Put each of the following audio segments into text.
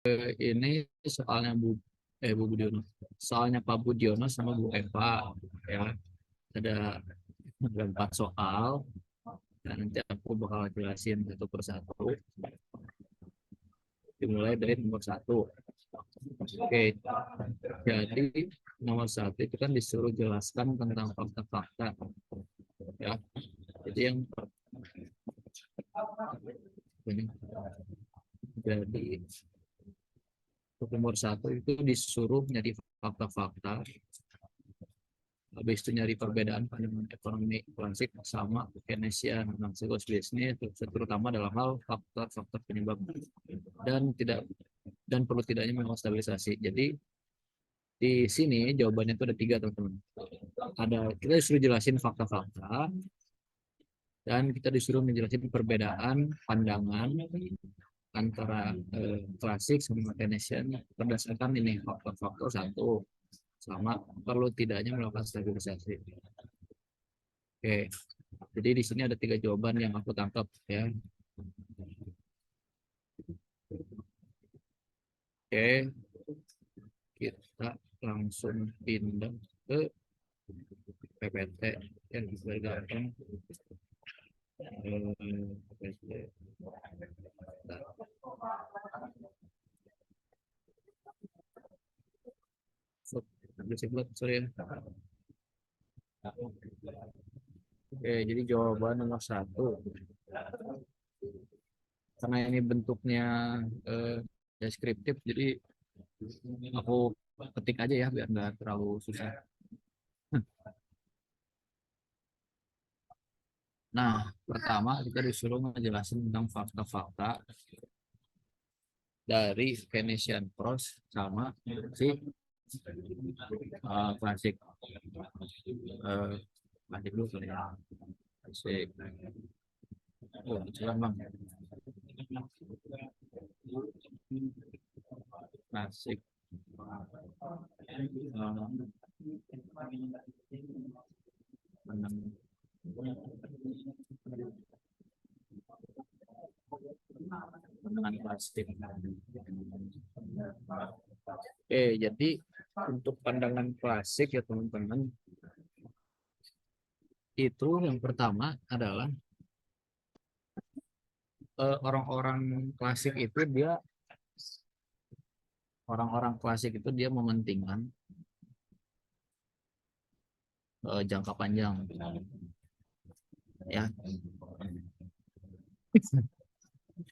Ini soalnya Bu Budiono. Soalnya Pak Budiono sama Bu Eva ya. Ada 4 soal dan nanti aku bakal jelasin satu persatu. Dimulai dari nomor 1. Oke, jadi nomor 1 itu kan disuruh jelaskan tentang fakta-fakta ya. Jadi yang ini, jadi untuk nomor 1 itu disuruh nyari fakta-fakta. Habis itu nyari perbedaan pandangan ekonomi klasik sama Keynesian tentang siklus bisnis, terutama dalam hal faktor-faktor penyebab dan tidak dan perlu tidaknya memang stabilisasi. Jadi di sini jawabannya itu ada 3, teman-teman. Kita disuruh jelasin fakta-fakta dan kita disuruh menjelaskan perbedaan pandangan antara klasik sama Keynesian berdasarkan ini faktor-faktor 1 sama perlu tidaknya melakukan stabilisasi. Oke, jadi di sini ada 3 jawaban yang aku tangkap ya. Oke, kita langsung pindah ke PPT yang gampang. PPT. Sorry ya. Oke, jadi jawaban nomor 1. Karena ini bentuknya deskriptif, jadi aku ketik aja ya biar nggak terlalu susah. Nah, pertama kita disuruh ngejelasin tentang fakta-fakta dari Keynesian Cross sama si klasik. Klasik dulu kali ya. Klasik. Oh, jalan bang. Klasik. Pandangan klasik. Oke, jadi untuk pandangan klasik ya teman-teman, itu yang pertama adalah orang-orang klasik itu dia mementingkan jangka panjang ya.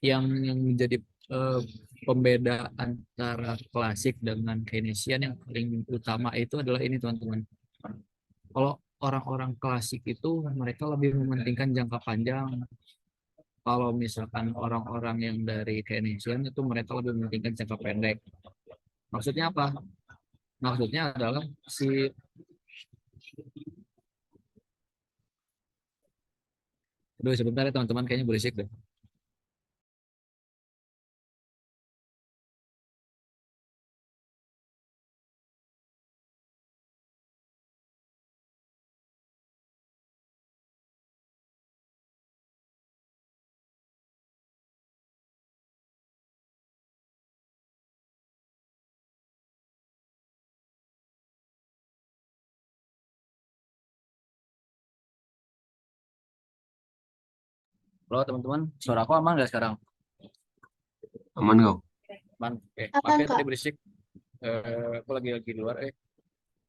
Yang menjadi pembeda antara klasik dengan Keynesian yang paling utama itu adalah ini teman-teman. Kalau orang-orang klasik itu mereka lebih mementingkan jangka panjang. Kalau misalkan orang-orang yang dari Keynesian itu mereka lebih mementingkan jangka pendek. Maksudnya apa? Maksudnya adalah Aduh, sebentar ya teman-teman, kayaknya berisik deh. Halo teman-teman, suara aku aman nggak sekarang? Aman kok. Aman. Oke, Aman, maaf ya Kak. tadi berisik. Aku lagi di luar.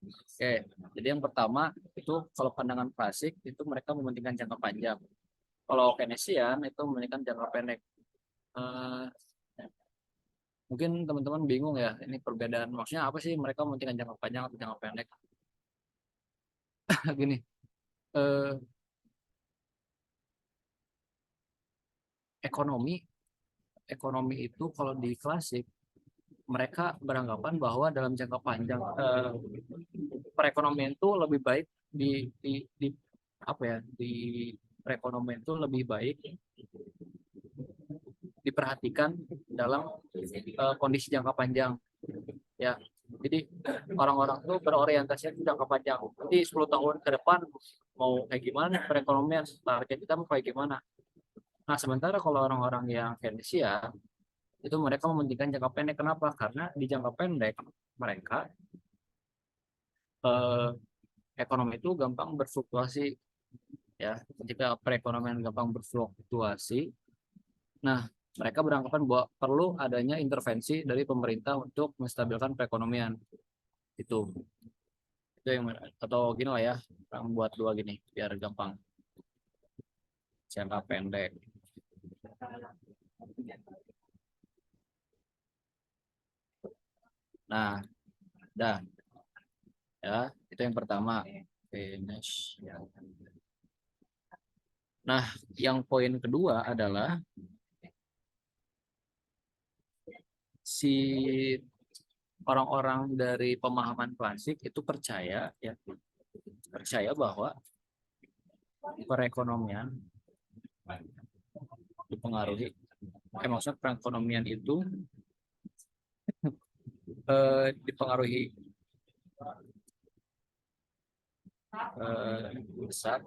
Oke, jadi yang pertama itu kalau pandangan klasik itu mereka mementingkan jangka panjang. Kalau Keynesian itu mementingkan jangka pendek. Eh, Mungkin teman-teman bingung ya, ini perbedaan maksudnya apa sih mereka mementingkan jangka panjang atau jangka pendek? Gini, eh, ekonomi ekonomi itu kalau di klasik mereka beranggapan bahwa dalam jangka panjang perekonomian itu lebih baik di apa ya di perekonomian itu lebih baik diperhatikan dalam kondisi jangka panjang ya. Jadi orang-orang tuh berorientasi ke jangka panjang. Nanti 10 tahun ke depan mau kayak gimana perekonomian, target kita mau kayak gimana. Nah, sementara kalau orang-orang yang Keynesian itu mereka mementingkan jangka pendek. Kenapa? Karena di jangka pendek mereka eh, ekonomi itu gampang berfluktuasi ya. Ketika perekonomian gampang berfluktuasi, nah mereka beranggapan bahwa perlu adanya intervensi dari pemerintah untuk menstabilkan perekonomian itu. Itu yang atau gini lah ya, buat dua gini biar gampang. Jangka pendek. Nah, dah ya, itu yang pertama. Finish. Nah, yang poin kedua adalah si orang-orang dari pemahaman klasik itu percaya ya, percaya bahwa perekonomian dipengaruhi, maksudnya perekonomian itu dipengaruhi besar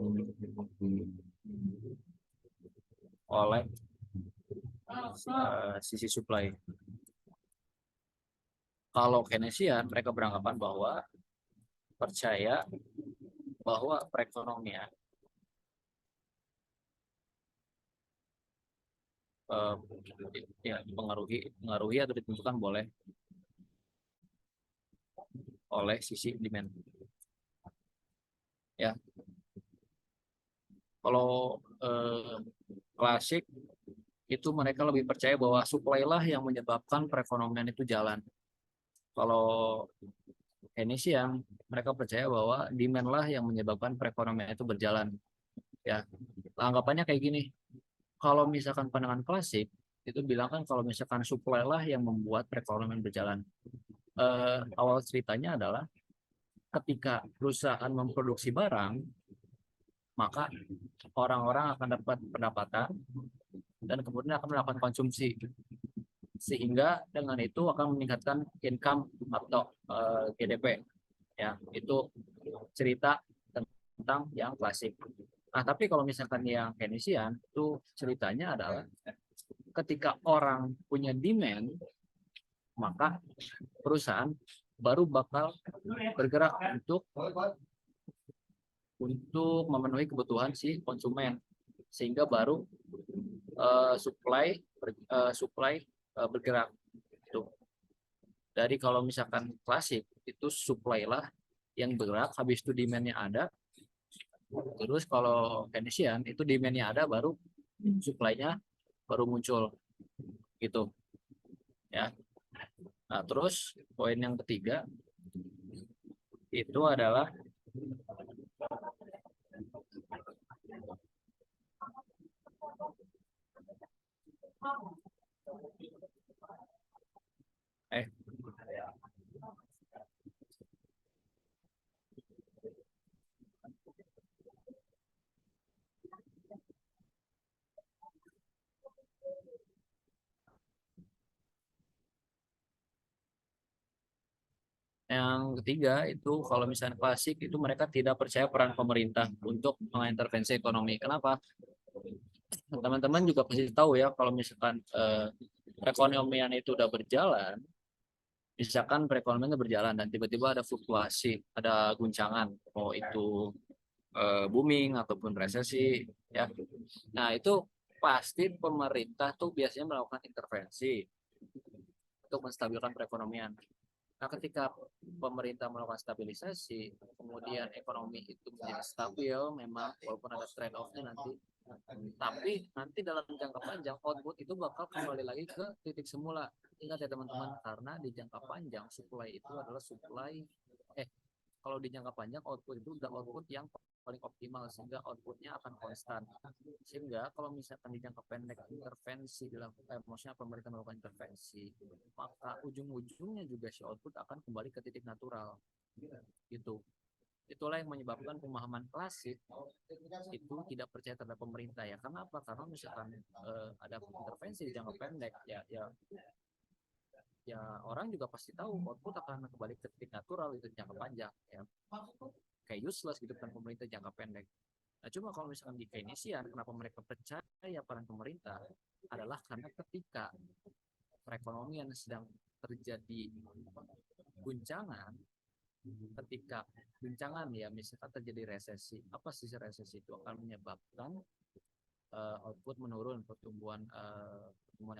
oleh sisi supply. Kalau Keynesian, mereka beranggapan bahwa percaya bahwa perekonomian ya dipengaruhi atau ditentukan oleh sisi demand. Ya, kalau klasik itu mereka lebih percaya bahwa supply lah yang menyebabkan perekonomian itu jalan. Kalau Keynesian, mereka percaya bahwa demand lah yang menyebabkan perekonomian itu berjalan. Ya, anggapannya kayak gini. Kalau misalkan pandangan klasik itu bilang kan kalau misalkan supply lah yang membuat perekonomian berjalan. Awal ceritanya adalah ketika perusahaan memproduksi barang, maka orang-orang akan dapat pendapatan dan kemudian akan melakukan konsumsi, sehingga dengan itu akan meningkatkan income atau GDP. Ya, itu cerita tentang yang klasik. Nah, tapi kalau misalkan yang Keynesian itu ceritanya adalah ketika orang punya demand, maka perusahaan baru bakal bergerak untuk memenuhi kebutuhan si konsumen, sehingga baru supply bergerak. Tuh. Dari kalau misalkan klasik itu supply lah yang bergerak, habis itu demand-nya ada. Terus kalau Keynesian itu demand-nya ada, baru supply-nya baru muncul gitu ya. Nah, terus poin yang ketiga itu adalah eh yang ketiga itu kalau misalnya klasik itu mereka tidak percaya peran pemerintah untuk mengintervensi ekonomi. Kenapa? Teman-teman juga pasti tahu ya, kalau misalkan perekonomian itu udah berjalan, misalkan perekonomian berjalan dan tiba-tiba ada fluktuasi, ada guncangan, mau itu booming ataupun resesi, ya. Nah, itu pasti pemerintah tuh biasanya melakukan intervensi untuk menstabilkan perekonomian. Nah, ketika pemerintah melakukan stabilisasi, kemudian ekonomi itu menjadi stabil, memang walaupun ada trade off-nya nanti, tapi nanti dalam jangka panjang output itu bakal kembali lagi ke titik semula. Ingat ya teman-teman, karena di jangka panjang supply itu adalah kalau di jangka panjang output itu udah output yang paling optimal, sehingga outputnya akan konstan. Sehingga kalau misalkan di jangka pendek intervensi dilakukan, maksudnya pemerintah melakukan intervensi, maka ujung-ujungnya juga si output akan kembali ke titik natural gitu. Itulah yang menyebabkan pemahaman klasik itu tidak percaya terhadap pemerintah ya. Karena apa? Karena misalkan ada intervensi di jangka pendek ya orang juga pasti tahu output akan kembali ke titik natural itu jangka panjang ya. Kayak useless gitu kan pemerintah jangka pendek. Nah, cuma kalau misalkan di Keynesian, kenapa mereka percaya peran pemerintah adalah karena ketika perekonomian sedang terjadi guncangan, ketika guncangan ya misalkan terjadi resesi, apa sih resesi itu akan menyebabkan output menurun, pertumbuhan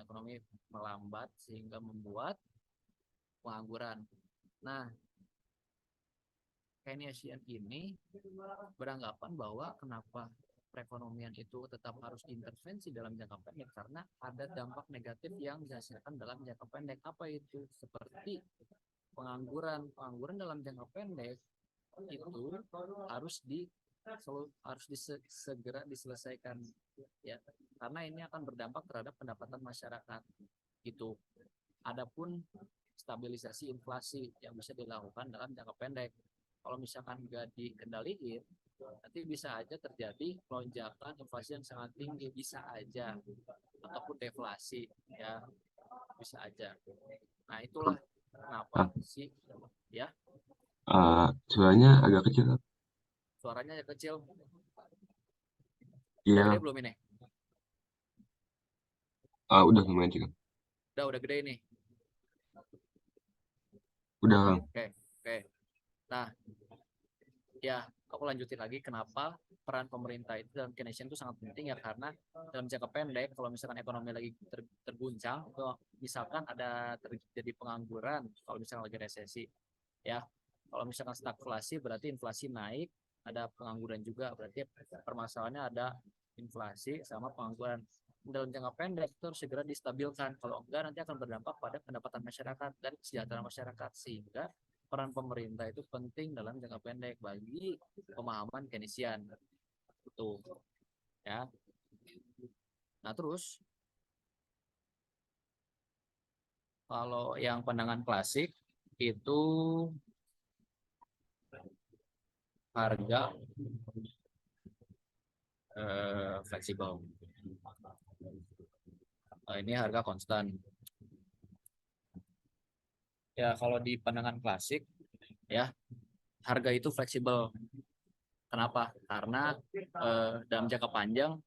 ekonomi melambat sehingga membuat pengangguran. Nah, Keynesian ini beranggapan bahwa kenapa perekonomian itu tetap harus diintervensi dalam jangka pendek karena ada dampak negatif yang dihasilkan dalam jangka pendek. Apa itu? Seperti pengangguran dalam jangka pendek itu segera diselesaikan ya, karena ini akan berdampak terhadap pendapatan masyarakat gitu. Adapun stabilisasi inflasi yang bisa dilakukan dalam jangka pendek, kalau misalkan nggak dikendaliin, nanti bisa aja terjadi lonjakan inflasi yang sangat tinggi, bisa aja, ataupun deflasi ya, bisa aja. Nah itulah kenapa sih ya. Suaranya agak kecil. Suaranya ya kecil. Udah Iya, gede belum ini? udah lumayan sih, Kang. Udah gede ini. Udah, Kang. Oke. Nah, ya aku lanjutin lagi kenapa peran pemerintah itu dalam Keynesian itu sangat penting ya, karena dalam jangka pendek kalau misalkan ekonomi lagi terguncang, atau misalkan ada terjadi pengangguran, kalau misalkan lagi resesi ya, kalau misalkan stagflasi berarti inflasi naik, ada pengangguran juga, berarti permasalahannya ada inflasi sama pengangguran. Dalam jangka pendek itu harus segera distabilkan, kalau enggak nanti akan berdampak pada pendapatan masyarakat dan kesejahteraan masyarakat, sehingga peran pemerintah itu penting dalam jangka pendek bagi pemahaman Keynesian itu ya. Nah terus kalau yang pandangan klasik itu harga fleksibel. Ini harga konstan. Ya kalau di pandangan klasik ya, harga itu fleksibel. Kenapa? Karena dalam jangka panjang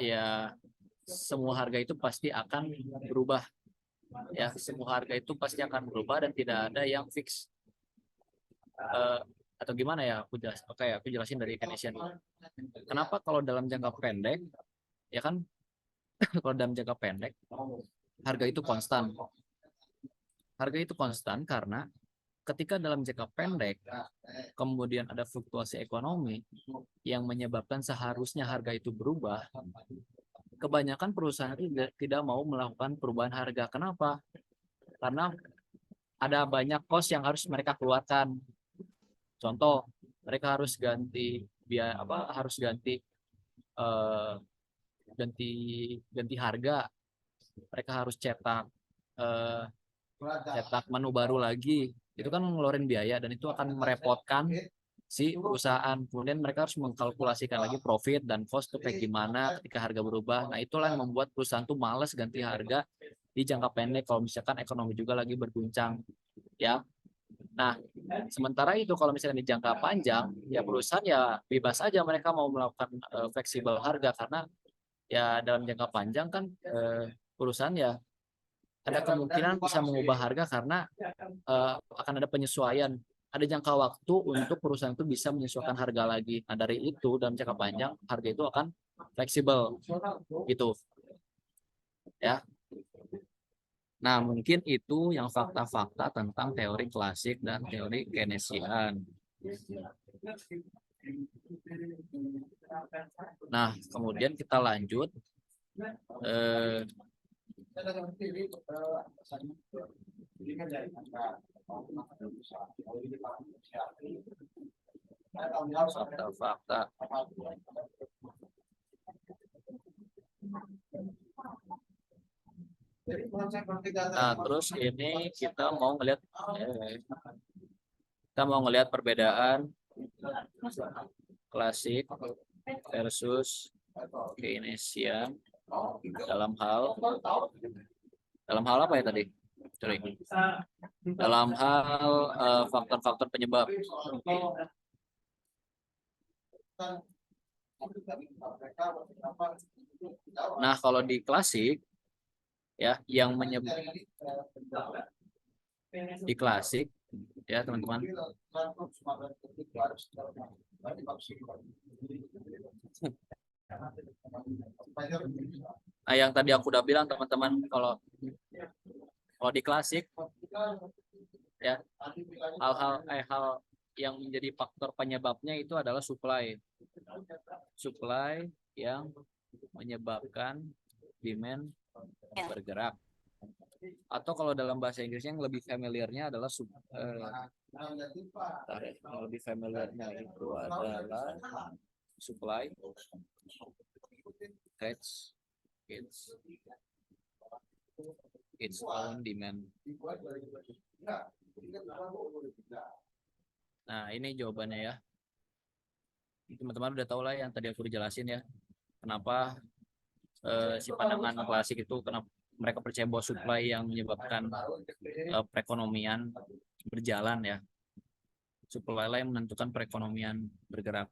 ya semua harga itu pasti akan berubah. Ya, semua harga itu pasti akan berubah dan tidak ada yang fix. Atau gimana ya? Aku jelasin dari Keynesian. Kenapa kalau dalam jangka pendek, ya kan? Kalau dalam jangka pendek harga itu konstan. Harga itu konstan karena ketika dalam jangka pendek kemudian ada fluktuasi ekonomi yang menyebabkan seharusnya harga itu berubah, kebanyakan perusahaan tidak mau melakukan perubahan harga. Kenapa? Karena ada banyak cost yang harus mereka keluarkan. Contoh, mereka harus ganti biaya apa? Harus eh, ganti ganti harga. Mereka harus eh, cetak menu baru lagi. Itu kan ngeluarin biaya dan itu akan merepotkan si perusahaan. Kemudian mereka harus mengkalkulasikan lagi profit dan cost itu kayak gimana ketika harga berubah. Nah, itulah yang membuat perusahaan tuh males ganti harga di jangka pendek kalau misalkan ekonomi juga lagi berguncang, ya. Nah, sementara itu kalau misalnya di jangka panjang, ya perusahaan ya bebas aja mereka mau melakukan fleksibel harga, karena ya dalam jangka panjang kan perusahaan ya ada kemungkinan bisa mengubah harga karena akan ada penyesuaian. Ada jangka waktu untuk perusahaan itu bisa menyesuaikan harga lagi. Nah, dari itu dalam jangka panjang harga itu akan fleksibel gitu ya. Nah, mungkin itu yang fakta-fakta tentang teori klasik dan teori Keynesian. Nah, kemudian kita lanjut. Fakta-fakta. Nah, terus ini kita mau ngelihat perbedaan klasik versus Keynesian dalam hal apa ya tadi? Sorry. Dalam hal faktor-faktor penyebab. Nah, kalau di klasik ya yang menyebut di klasik ya teman-teman. Nah, yang tadi aku udah bilang teman-teman, kalau di klasik ya hal yang menjadi faktor penyebabnya itu adalah supply yang menyebabkan demand bergerak, atau kalau dalam bahasa Inggrisnya yang lebih familiarnya adalah yang lebih familiarnya itu adalah supply creates its own demand. Nah, ini jawabannya ya. Teman-teman udah tahu lah yang tadi aku dijelasin ya. Kenapa si pandangan klasik itu, kenapa mereka percaya bahwa supply yang menyebabkan perekonomian berjalan ya. Supply lah yang menentukan perekonomian bergerak.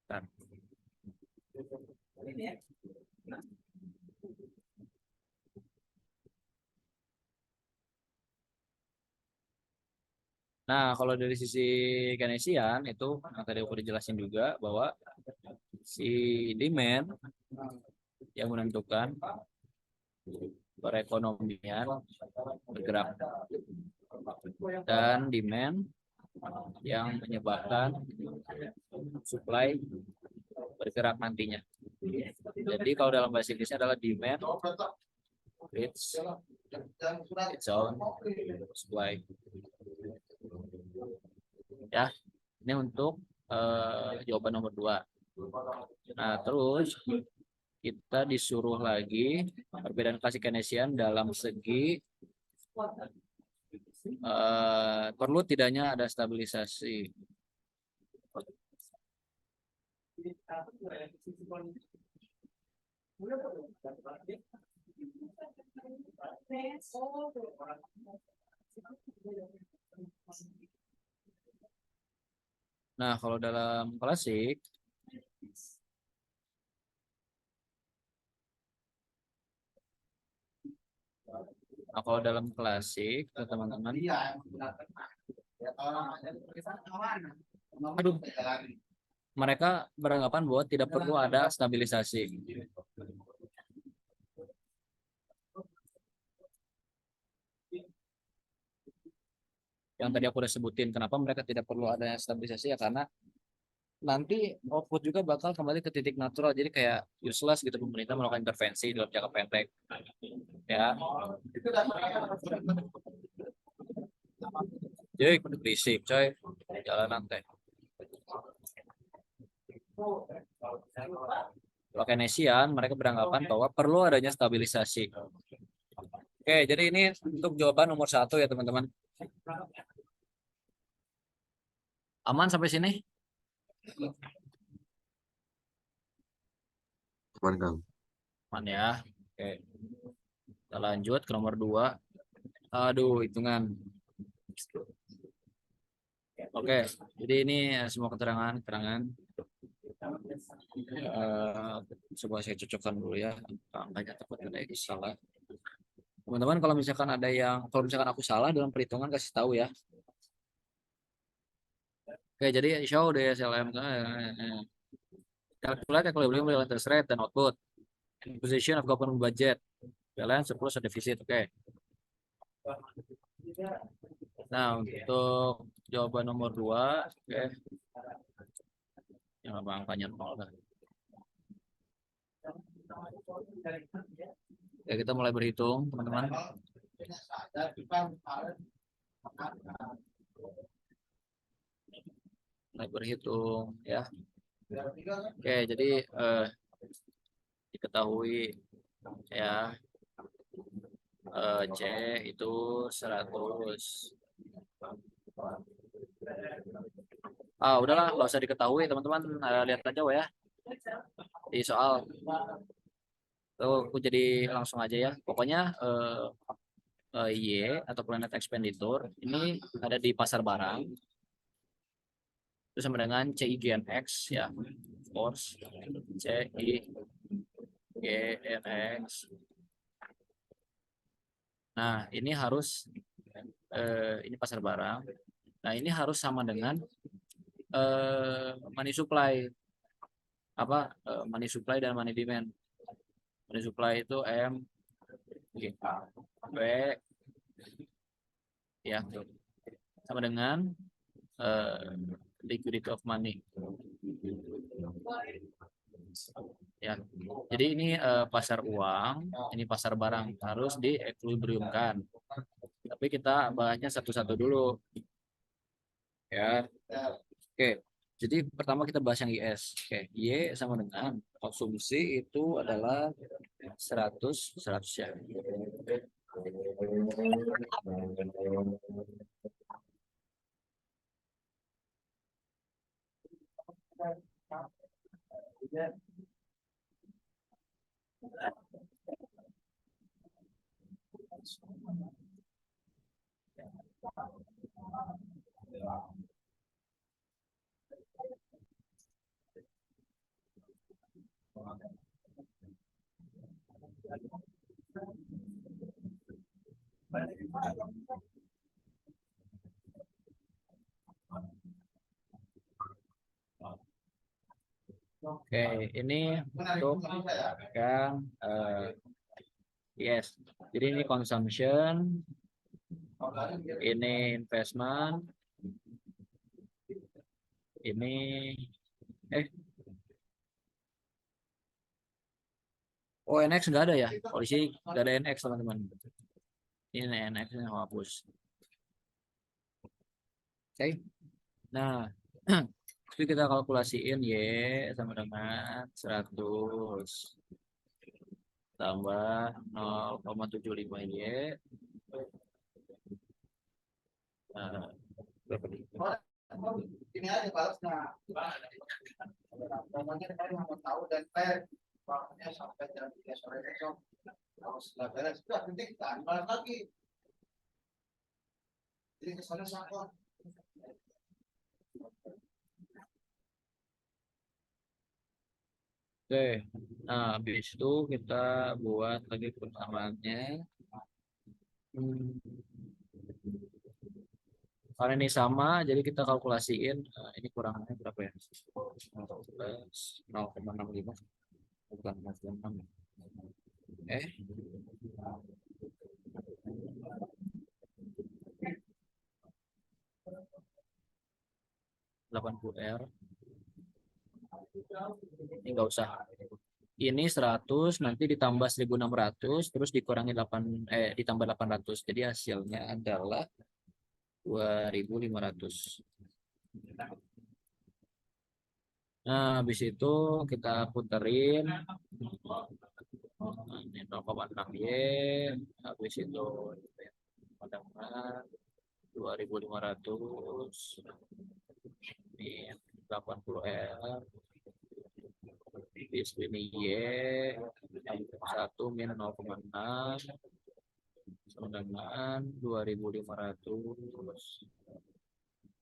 Bentar. Nah, kalau dari sisi Keynesian itu yang tadi aku dijelasin juga bahwa si demand yang menentukan perekonomian bergerak, dan demand yang menyebabkan supply bergerak nantinya. Jadi kalau dalam bahasa Inggrisnya adalah demand its own supply. Ya, ini untuk jawaban nomor 2. Nah, terus kita disuruh lagi perbedaan klasik Keynesian dalam segi perlu tidaknya ada stabilisasi. Nah, kalau dalam klasik teman-teman, mereka beranggapan bahwa tidak perlu ada stabilisasi. Yang tadi aku udah sebutin, kenapa mereka tidak perlu adanya stabilisasi ya karena nanti output juga bakal kembali ke titik natural, jadi kayak useless gitu pemerintah melakukan intervensi dalam jangka pendek ya. Jadi berisik coy jalanan teh. Keynesian mereka beranggapan bahwa perlu adanya stabilisasi. Oke, jadi ini untuk jawaban nomor 1 ya teman-teman. Aman sampai sini? Aman, Kang. Aman ya. Oke. Kita lanjut ke nomor 2. Aduh, hitungan. Oke, jadi ini semua keterangan coba saya cocokkan dulu ya angkanya, takut ada yang salah. Teman-teman, kalau misalkan aku salah dalam perhitungan kasih tahu ya. Oke, jadi show the SLM calculate equilibrium real interest rate dan output in position of government budget balance surplus and deficit. Oke. Nah, untuk jawaban nomor 2, oke. Yang angkanya 0 dah. Ya, kita mulai berhitung, teman-teman. Mulai berhitung ya. Oke, jadi diketahui ya C itu 100. Udahlah, nggak usah diketahui teman-teman, lihat aja ya di soal. Tuh, aku jadi langsung aja ya. Pokoknya Y atau planet expenditure ini ada di pasar barang. Itu sama dengan CI GNX ya. Force CI YNX. Nah, ini harus ini pasar barang. Nah, ini harus sama dengan money supply. Apa money supply dan money demand. Money supply itu M G B ya sama dengan liquidity of money ya. Jadi ini pasar uang, ini pasar barang harus diequilibriumkan. Tapi kita bahasnya satu-satu dulu ya. Oke. Jadi pertama kita bahas yang IS. Oke, Y sama dengan konsumsi itu adalah 100 ya. Oke, ini untuk yang yes. Jadi ini consumption, ini investment, ini eh oh NX nggak ada ya? Polisi nggak ada NX teman-teman. Ini NX yang hapus. Oke. Nah, itu kita kalkulasiin Y sama dengan 100 tambah 0,75 Y. Nah, berapa nih? Ini aja balasnya. Namanya saya mau tahu dan waktunya sampai jam 3 sore besok. Kalau sudah beres, sudah nanti kita balas lagi. Jadi kesannya sama. Oke, nah habis itu kita buat lagi persamaannya. Hmm. Karena ini sama, jadi kita kalkulasiin ini kurangannya berapa ya? 0,65 bukan 0,6. Eh, 80 R. Ini enggak usah. Ini 100 nanti ditambah 1.600 terus dikurangi 8 ditambah 800. Jadi hasilnya adalah 2.500. Nah, habis itu kita puterin ini 0,6 Y, habis itu pada 2.500 ini 80 R, habis ini Y 1 min 0,6 sama dengan 2.500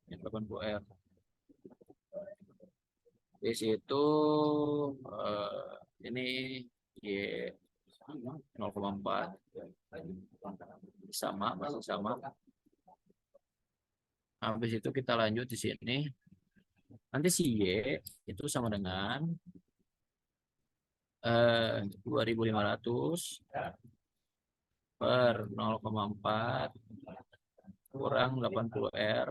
ini 80 R. Di situ ini Y 0,4 sama masih sama. Habis itu kita lanjut di sini. Nanti si Y itu sama dengan 2.500 per 0,4 kurang 80 R.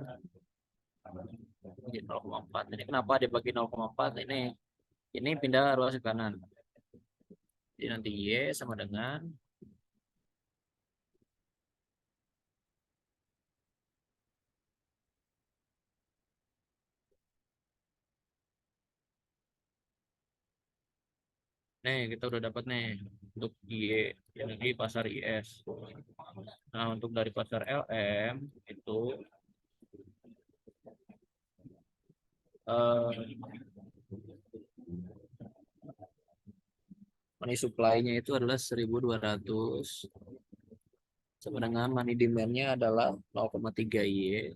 Jadi 0,4. Ini kenapa dibagi 0,4? Ini pindah ruas ke kanan. Jadi nanti Y sama dengan nih kita udah dapat nih untuk Y yang di pasar IS. Nah untuk dari pasar LM itu money supply-nya itu adalah 1.200 sama dengan money demand-nya adalah 0,3 Y.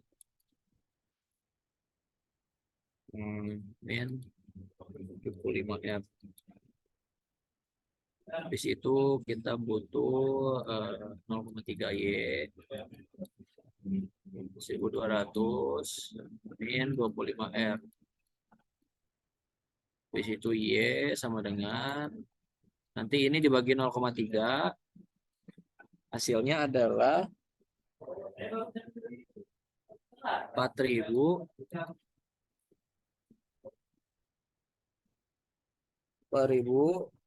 Min 75 ya. Habis itu kita butuh 0,3 Y. 1.200 min 25 R. Habis itu Y sama dengan, nanti ini dibagi 0,3, hasilnya adalah 4.000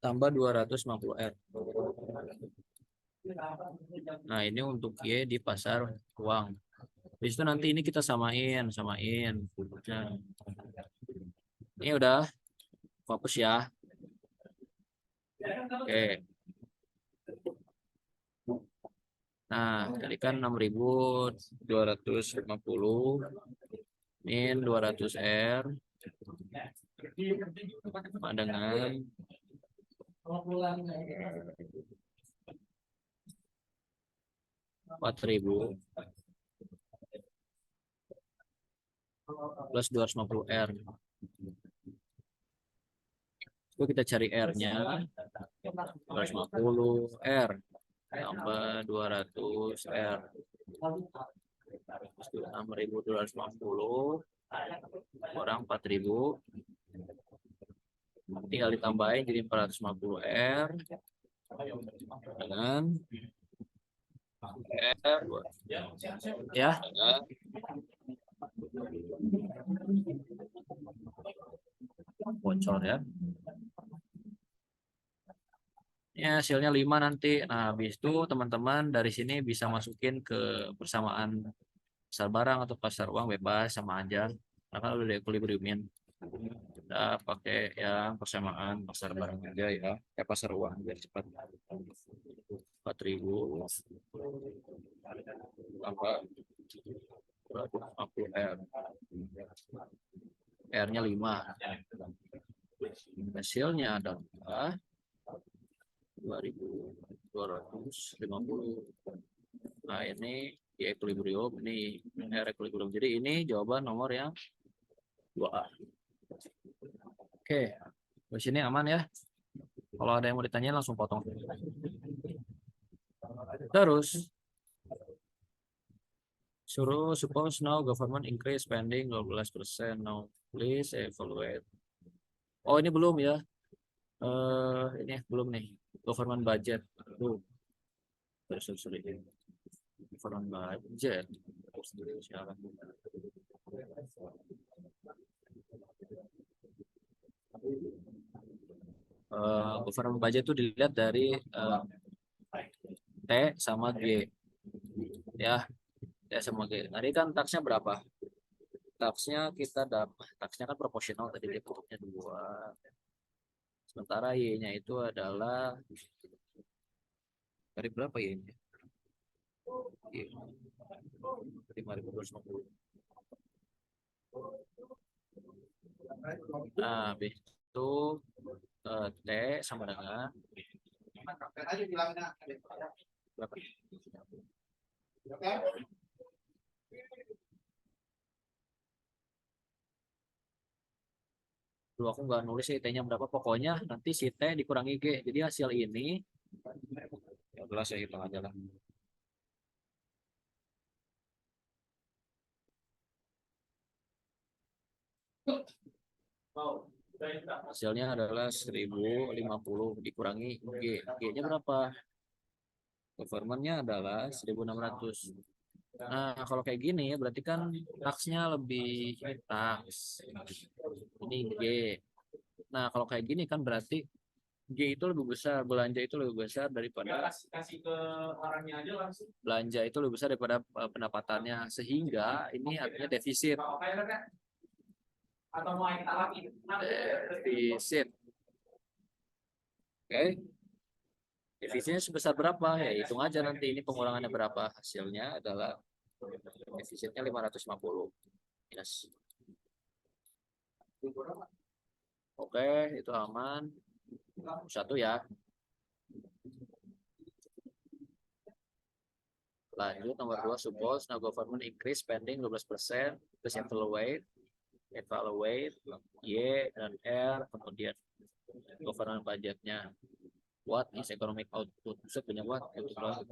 tambah 250 R. Nah, ini untuk Y di pasar uang. Habis itu nanti ini kita samain. Nah, ini udah fokus ya. Oke. Nah, kalikan 6.250 min 200 R sama dengan 4.000 plus 250 R. Itu kita cari R-nya 250 R tambah 200 R. 6.250 kurang 4.000, tinggal ditambahin jadi 450 R dengan R ya, bocor ya. Ya, hasilnya 5 nanti. Nah, habis itu teman-teman dari sini bisa masukin ke persamaan pasar barang atau pasar uang, bebas sama aja. Karena udah equilibriumin. Kita pakai yang persamaan pasar barang aja ya. Pasar uang biar cepat. 4.000 tambah 250 R. R-nya 5. Hasilnya adalah 2.250. Nah, ini di equilibrium, ini equilibrium. Jadi ini jawaban nomor yang 2A. Oke, di sini aman ya. Kalau ada yang mau ditanya langsung potong. Terus suruh suppose now government increase spending 12%. Now please evaluate. Oh, ini belum ya. Ini belum nih. Government budget. Sorry. Government budget. Government budget itu dilihat dari T sama G. Ya, T sama G. Tadi kan taksnya berapa? Taksnya kita dapat, taksnya kan proporsional tadi dia bentuknya 2. Sementara Y-nya itu adalah dari berapa Y-nya? 5.250. Nah, habis itu T sama dengan berapa? Dulu aku nggak nulis sih T-nya berapa. Pokoknya nanti si T dikurangi G. Jadi hasil ini, ya udahlah saya hitung aja lah. Hasilnya adalah 1.050 dikurangi G. G-nya berapa? Government-nya adalah 1.600. Nah, kalau kayak gini berarti kan taksnya lebih taks. Ini G. Nah, kalau kayak gini kan berarti G itu lebih besar, belanja itu lebih besar daripada kasih ke orangnya aja langsung. Belanja itu lebih besar daripada pendapatannya, sehingga ini artinya defisit. Atau mau kita lagi? Defisit. Oke. Defisitnya sebesar berapa? Ya hitung aja nanti ini pengurangannya berapa. Hasilnya adalah defisitnya 550. Yes. Oke, itu aman. Satu ya. Lanjut nomor 2, suppose now government increase spending 12%, terus evaluate Y dan R, kemudian government budgetnya. What is economic output? Buset, banyak what? Output berapa?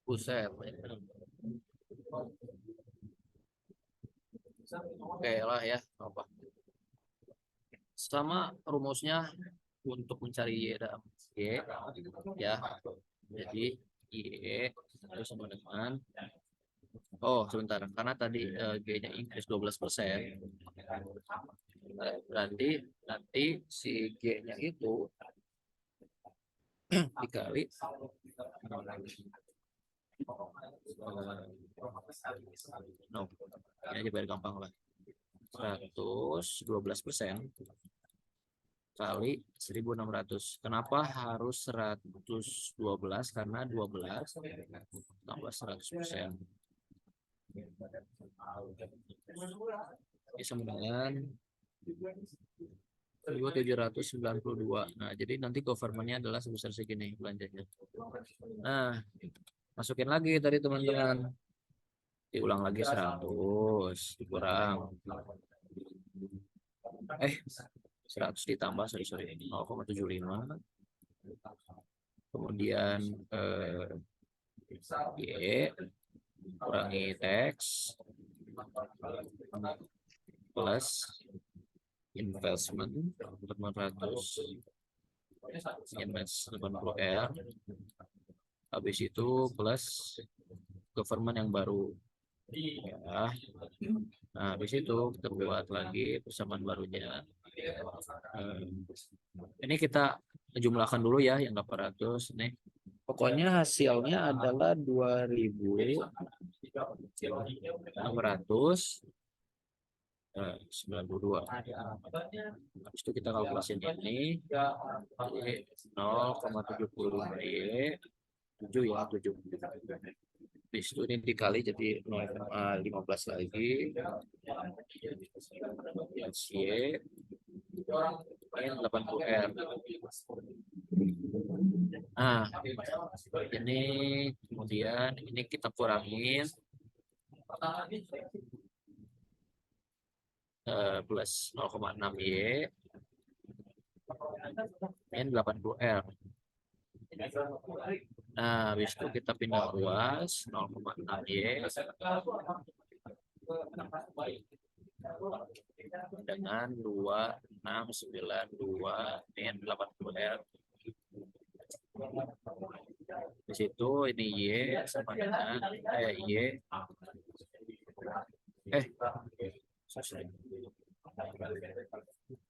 Buset, banyak banget. Oke lah ya, apa? Sama rumusnya untuk mencari Y dan Y ya. Jadi Y itu sama dengan, oh sebentar, karena tadi G-nya increase 12%, berarti nanti si G-nya itu dikali no, ini aja biar gampang lah, 112% kali 1600. Kenapa harus 112? Karena 12 tambah 100%. Ini sama dengan 2.792. Nah, jadi nanti governmentnya adalah sebesar segini belanjanya. Nah, masukin lagi tadi teman-teman. Diulang lagi 100 dikurang. 100 ditambah, sorry, 0,75. Kemudian Y kurangi teks plus investment 800 minus 80R, habis itu plus government yang baru ya. Nah, habis itu kita buat lagi persamaan barunya. Ini kita jumlahkan dulu ya yang 800 nih. Pokoknya hasilnya adalah 2.692. Habis itu kita kalkulasi ini, jadi 0,75 Y, 7 ya, 7. Habis itu ini dikali jadi 0,15 lagi. Plus Y, ini 80R. Nah, ini kemudian ini kita kurangin plus 0,6 Y, ini 80R. Nah, habis itu kita pindah ruas 0,6 Y dengan 2692 min 80R. Di situ ini Y sama dengan Y.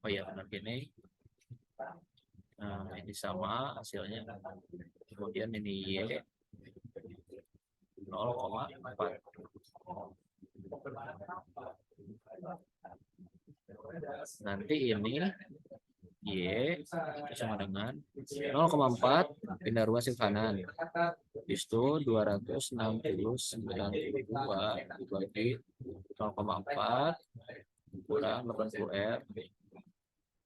Oh ya, benar gini. Nah, ini sama hasilnya. Kemudian ini Y 0,4. Nanti ini Y sama dengan 0,4 pindah ruas ke kanan. Itu 269 dibagi 0,4 kurang 80R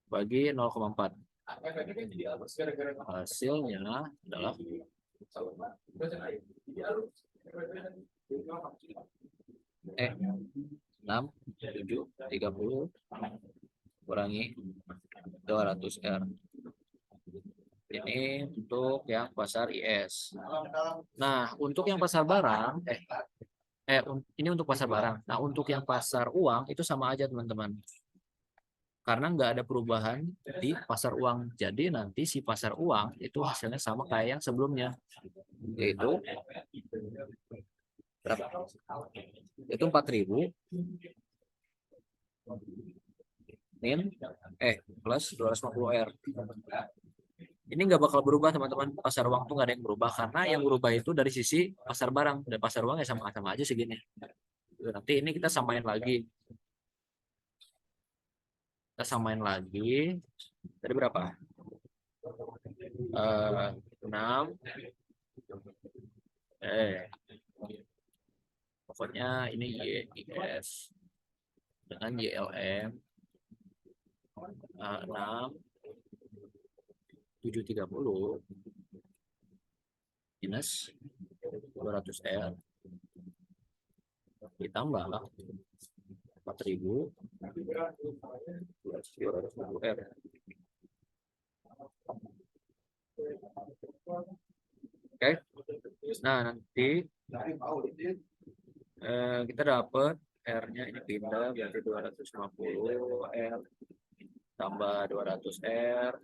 bagi 0,4. Hasilnya adalah 6, 7, 30 kurangi 200R. Ini untuk yang pasar IS. Nah, untuk yang pasar barang, ini untuk pasar barang. Nah, untuk yang pasar uang itu sama aja teman-teman. Karena nggak ada perubahan di pasar uang. Jadi nanti si pasar uang itu hasilnya sama kayak yang sebelumnya. Yaitu berapa? Itu 4.000 min plus 250R. Ini nggak bakal berubah teman-teman. Pasar uang tuh nggak ada yang berubah karena yang berubah itu dari sisi pasar barang, dan pasar uang ya sama-sama aja segini. Nanti ini kita samain lagi. Kita samain lagi. Tadi berapa? 6. Pokoknya ini YIS dengan YLM 6 730 minus 200R ditambah 4.000 200.000 R. Oke. Nah, nanti kita dapat R-nya ini pindah berarti 250 R tambah 200 R.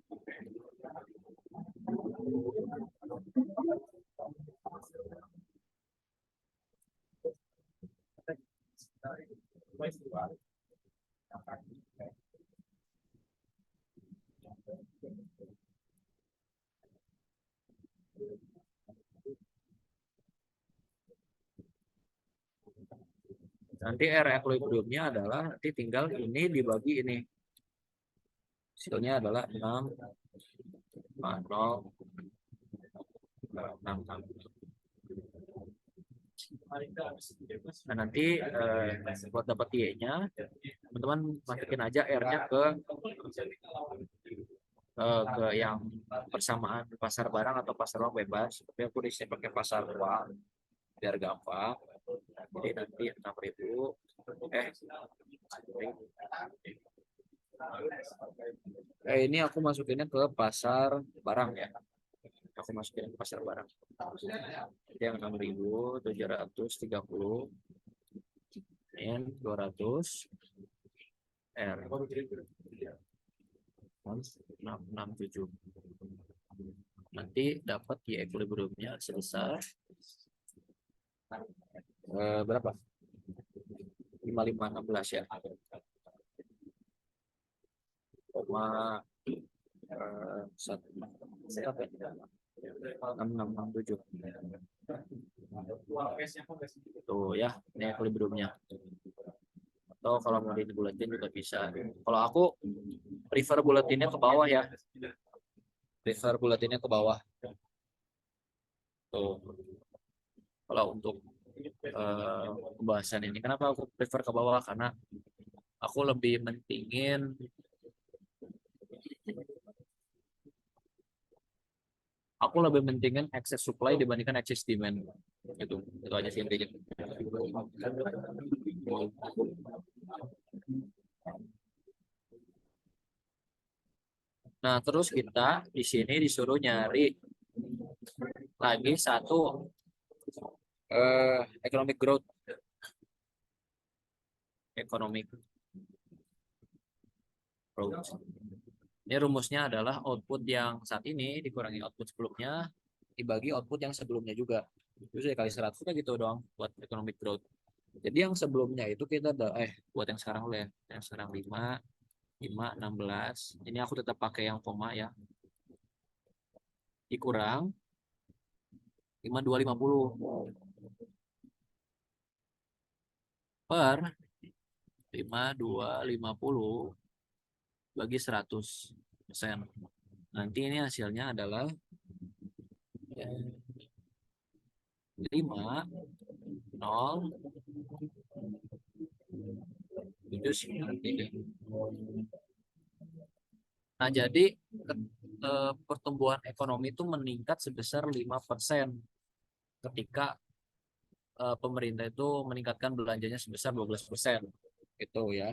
Nanti R equilibriumnya adalah nanti tinggal ini dibagi ini. Hasilnya adalah 6 0 6. Nah, nanti buat dapat Y-nya, teman-teman masukin aja R-nya ke yang persamaan pasar barang atau pasar uang bebas. Tapi aku di sini pakai pasar uang biar gampang. Jadi nanti 6.000 ini aku masukinnya ke pasar barang ya. Aku masukin ke pasar barang. Jadi yang 6.730 N 200 R 667. Nanti dapat Y equilibriumnya sebesar berapa? 5516 ya. 6667. Tuh ya, ini equilibriumnya. Atau kalau mau dibulatin juga bisa. Kalau aku prefer bulatinnya ke bawah ya. Prefer bulatinnya ke bawah. Tuh. Kalau untuk pembahasan ini, kenapa aku prefer ke bawah? Karena aku lebih mentingin excess supply dibandingkan excess demand. Itu aja sih intinya. Nah, terus kita di sini disuruh nyari lagi satu economic growth. Economic growth. Ini rumusnya adalah output yang saat ini dikurangi output sebelumnya dibagi output yang sebelumnya juga. Terus kali 100 kan gitu doang buat economic growth. Jadi yang sebelumnya itu kita ada buat yang sekarang dulu ya. Yang sekarang 5 16. Ini aku tetap pakai yang koma ya. Dikurang 5250 per 5250 bagi 100%. Nanti ini hasilnya adalah 5 0 7. Nah, jadi pertumbuhan ekonomi itu meningkat sebesar 5% ketika pemerintah itu meningkatkan belanjanya sebesar 12%. Gitu ya.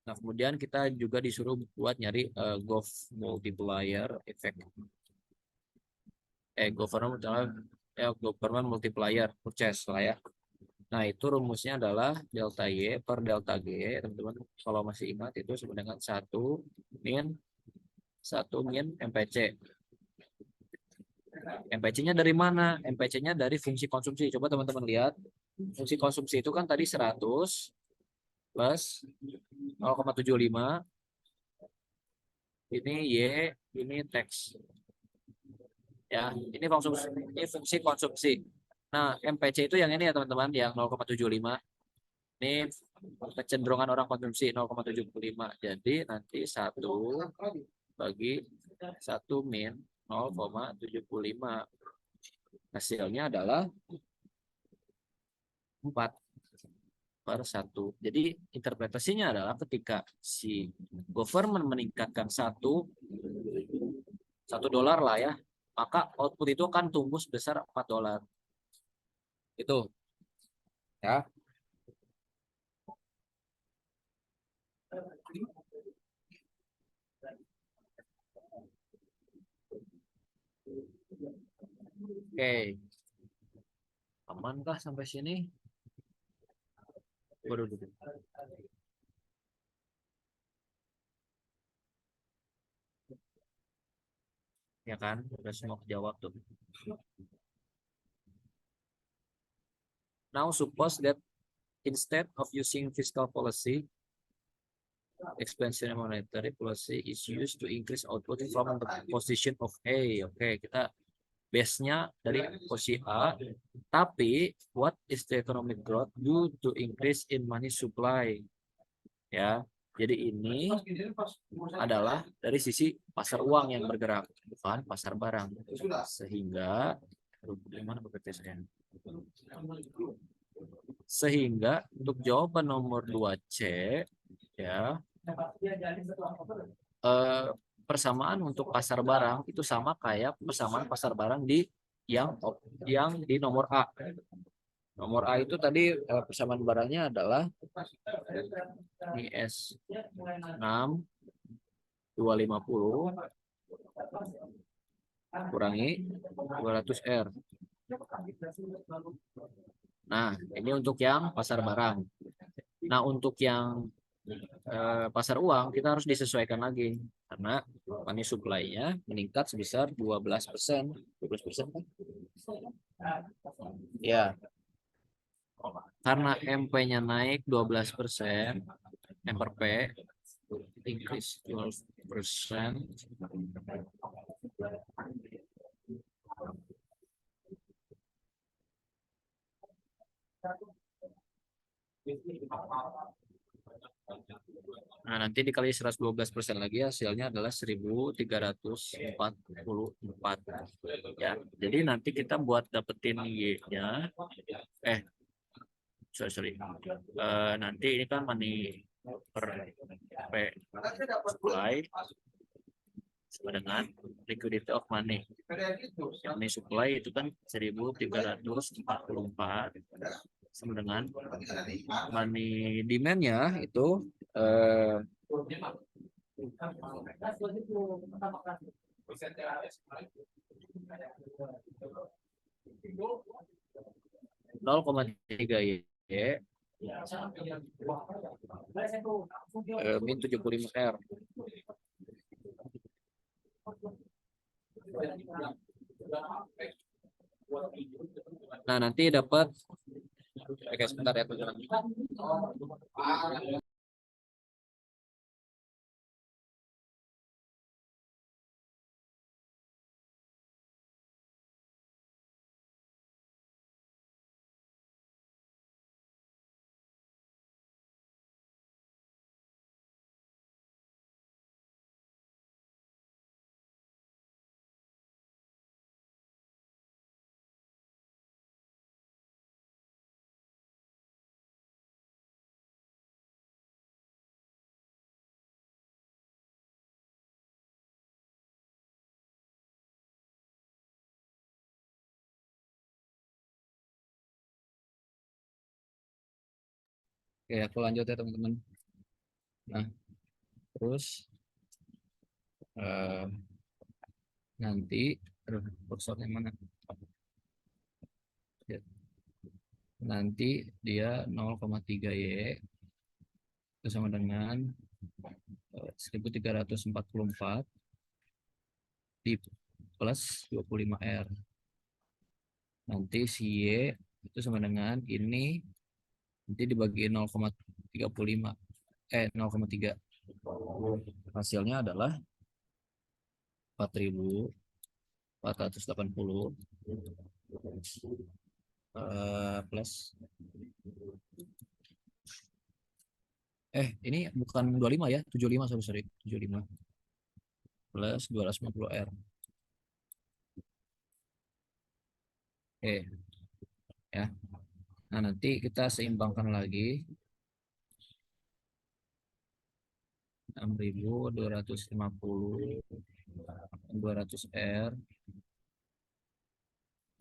Nah, kemudian kita juga disuruh buat nyari Gov multiplier effect. Government multiplier purchase lah ya. Nah, itu rumusnya adalah delta Y per delta G. Teman-teman kalau masih ingat itu sama dengan 1 min MPC. MPC-nya dari mana? MPC-nya dari fungsi konsumsi. Coba teman-teman lihat. Fungsi konsumsi itu kan tadi 100 plus 0,75. Ini Y, ini tax. Ya, ini fungsi konsumsi. Nah, MPC itu yang ini ya teman-teman, yang 0,75. Ini kecenderungan orang konsumsi 0,75. Jadi nanti 1 bagi 1 min 0,75. Hasilnya adalah 4 per 1. Jadi interpretasinya adalah ketika si government meningkatkan $1 lah ya, maka output itu akan tumbuh sebesar $4. Itu ya. Oke, amankah sampai sini? Waduh, ya kan, udah semua kejawab tuh. Now suppose that instead of using fiscal policy, expansionary monetary policy is used to increase output from the position of A. Oke, kita base-nya dari posisi A, tapi what is the economic growth due to increase in money supply? Ya, jadi ini adalah dari sisi pasar uang yang bergerak, bukan pasar barang. Sehingga gimana bekerja saya? Sehingga untuk jawaban nomor 2C ya, persamaan untuk pasar barang itu sama kayak persamaan pasar barang di yang di nomor A. Nomor A itu tadi persamaan barangnya adalah ini S 6 250 kurangi 200 R. Nah, ini untuk yang pasar barang. Nah, untuk yang pasar uang kita harus disesuaikan lagi karena money supply-nya meningkat sebesar 12%. 12% kan? Ya. Karena MP-nya naik 12%, M per P increase 12%. Nah, nanti dikali 112% lagi hasilnya adalah 1344. Ya, jadi nanti kita buat dapetin Y-nya. Sorry. Nanti ini kan money per P supply sama dengan liquidity of money. Money supply itu kan 1344 sama dengan money demand-nya itu 0,3 Y min 75 R. Nah, nanti dapat oke, sebentar ya teman-teman. Oke, aku lanjut ya teman-teman. Nah, terus nanti kursornya mana? Ya. Nanti dia 0,3 Y itu sama dengan 1344 di plus 25 R. Nanti si Y itu sama dengan ini nanti dibagi 0,35 0,3. Hasilnya adalah 4.480 plus ini bukan 25 ya, 75 sorry 75 plus 250 R. Ya. Nah, nanti kita seimbangkan lagi 6.250 200 R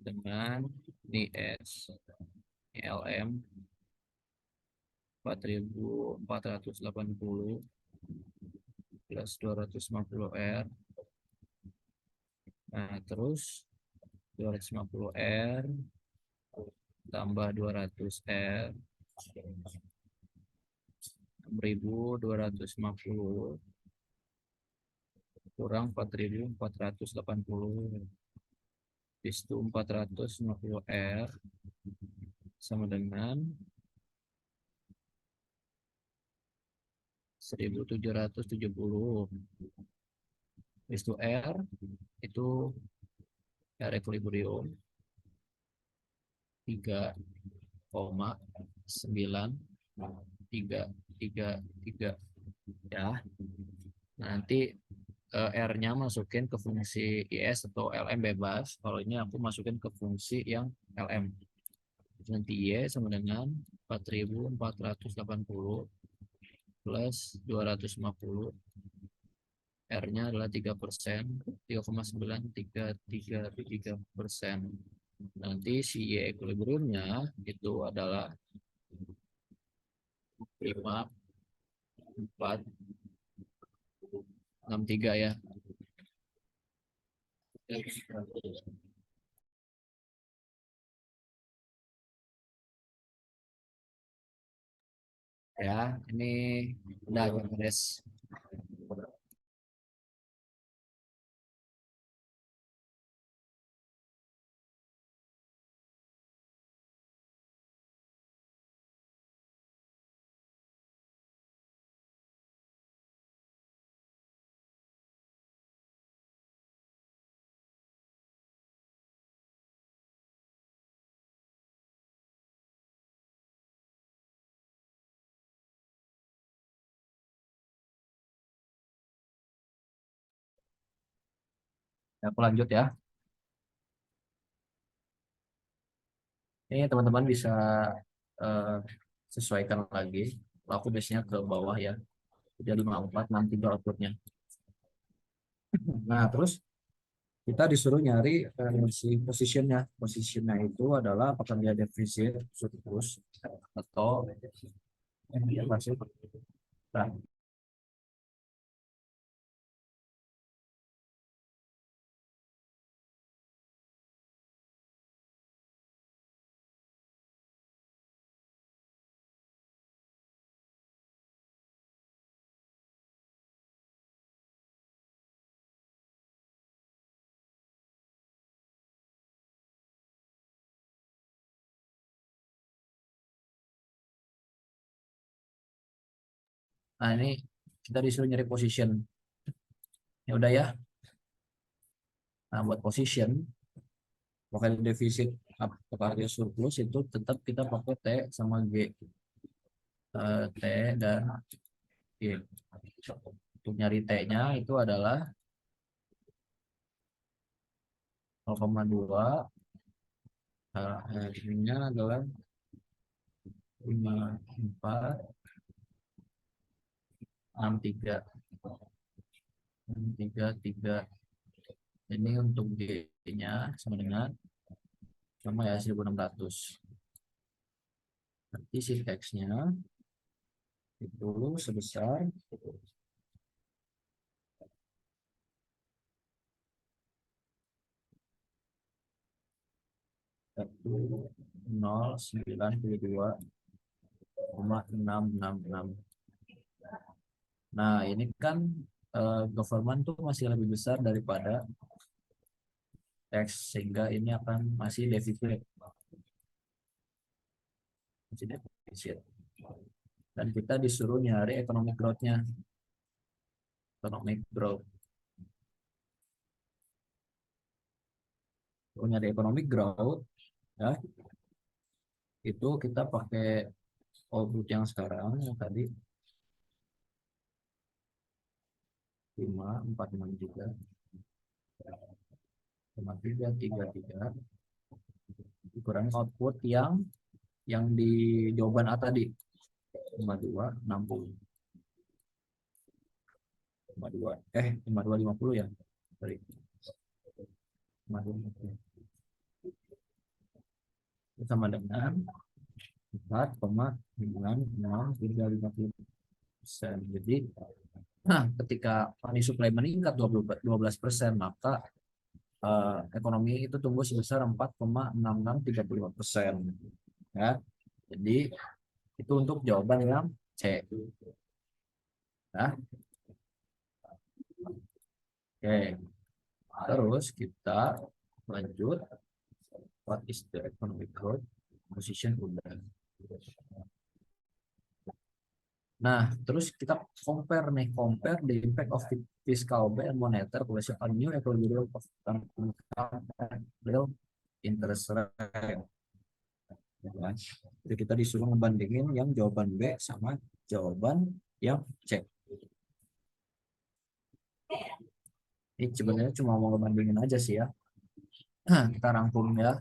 dengan ini S ini LM 4.480 plus 250 R. Nah, terus 250 R tambah 200 R 6.250 kurang 4.480. Habis itu 450 R sama dengan 1.770. Habis itu R itu R equilibrium 3,933 ya. Nanti R-nya masukin ke fungsi IS atau LM bebas. Kalau ini aku masukin ke fungsi yang LM. Nanti Y sama dengan 4.480 plus 250. R-nya adalah 3%, 3,933%. Nanti si Y equilibriumnya itu adalah 5,463 ya. Ya, ini udah beres. Aku lanjut ya. Ini teman-teman bisa eh, sesuaikan lagi. Aku biasanya ke bawah ya. Jadi 5463 outputnya. Nah, terus kita disuruh nyari si positionnya. Positionnya itu adalah apakah dia defisit, surplus, atau masih. Nah, ini kita disuruh nyari position. Ya udah ya. Nah, buat position, pakai defisit apakah dia surplus itu tetap kita pakai T sama G. T dan G. Untuk nyari T-nya itu adalah 0,2. Ininya adalah 5463. Ini untuk G-nya sama dengan sama ya 1600. Nanti si teksnya itu sebesar 1092,666. Nah, ini kan government tuh masih lebih besar daripada teks, sehingga ini akan masih defisit. Dan kita disuruh nyari economic growth-nya. Economic growth. Untuk nyari economic growth, ya, itu kita pakai output yang sekarang, yang tadi 5463, 5333 dikurangi output yang di jawaban A tadi 5260. 5250 ya. Sorry. 5250. Sama dengan 4,9650%. Jadi ketika money supply meningkat 12%, maka ekonomi itu tumbuh sebesar 4,6635%. Ya. Jadi itu untuk jawaban yang C. Nah, oke. Terus kita lanjut. What is the economic growth position udah. Nah, terus kita compare the impact of fiscal and monetary policy on new equilibrium of income and real interest rate. Jadi kita disuruh ngebandingin yang jawaban B sama jawaban yang C. Ini sebenarnya cuma mau ngebandingin aja sih ya. Kita rangkum ya.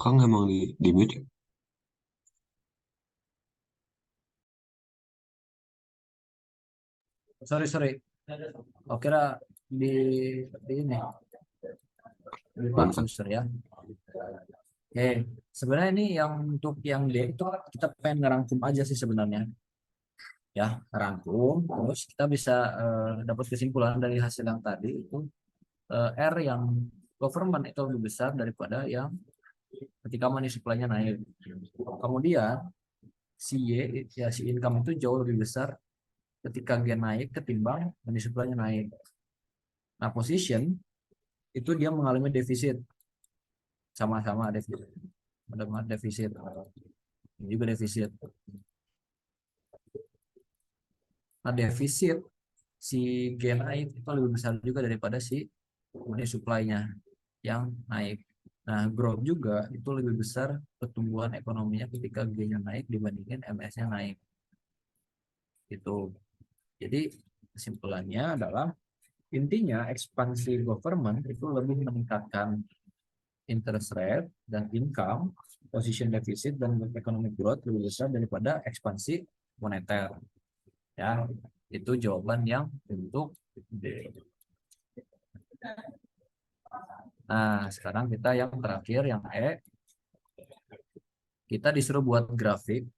Kang emang di mute ya? Sorry. Oh, kira di ini di Pak Bukan, Kang. Suster ya. Oke, sebenarnya ini yang untuk yang D itu kita pengen ngerangkum aja sih sebenarnya. Ya, ngerangkum, terus kita bisa dapat kesimpulan dari hasil yang tadi itu R yang government itu lebih besar daripada yang ketika money supply-nya naik. Kemudian si Y, ya si income itu jauh lebih besar ketika G naik ketimbang money supply-nya naik. Nah, position itu dia mengalami defisit, sama-sama defisit. Ada defisit, ini juga defisit. Nah, defisit si G naik itu lebih besar juga daripada si money supply-nya yang naik. Nah, growth juga itu lebih besar pertumbuhan ekonominya ketika G-nya naik dibandingin MS-nya naik. Itu. Jadi kesimpulannya adalah intinya ekspansi government itu lebih meningkatkan interest rate dan income, position deficit dan economic growth lebih besar daripada ekspansi moneter. Ya, itu jawaban yang untuk D. Nah, sekarang kita yang terakhir yang E. Kita disuruh buat grafik.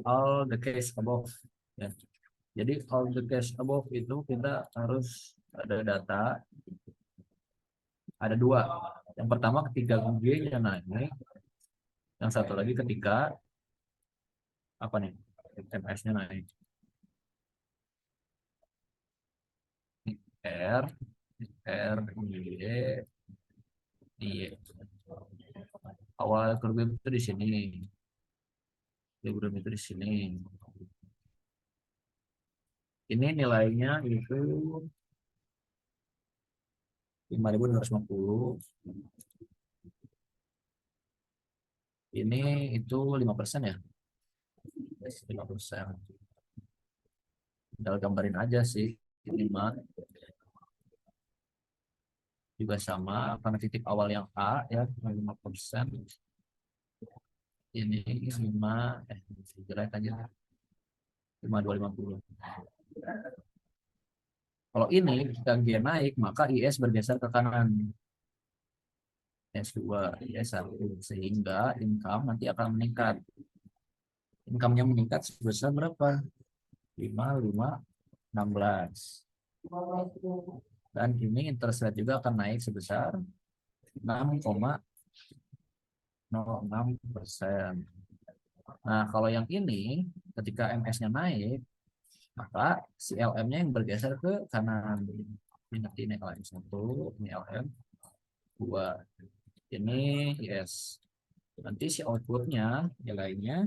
All the case above. Ya. Jadi all the case above itu kita harus ada data. Ada dua. Yang pertama ketika G-nya naik. Yang satu lagi ketika apa nih? MS-nya naik. R, R, Y. Awal equilibrium itu di sini. Equilibrium itu di sini. Ini nilainya itu 5.250. Ini itu 5% ya. 5%. Tinggal gambarin aja sih. Ini mah juga sama karena titik awal yang A ya 5%. Ini 5 jelek aja 5.250. Kalau ini jika G naik maka IS bergeser ke kanan. S2, IS1 sehingga income nanti akan meningkat. Income-nya meningkat sebesar berapa? 5,5, 16. Dan ini interest rate juga akan naik sebesar 6,06%. Nah, kalau yang ini ketika MS-nya naik, maka si LM-nya yang bergeser ke kanan. Ini nanti ini LM1, ini LM2. Ini yes. Nanti si outputnya nilainya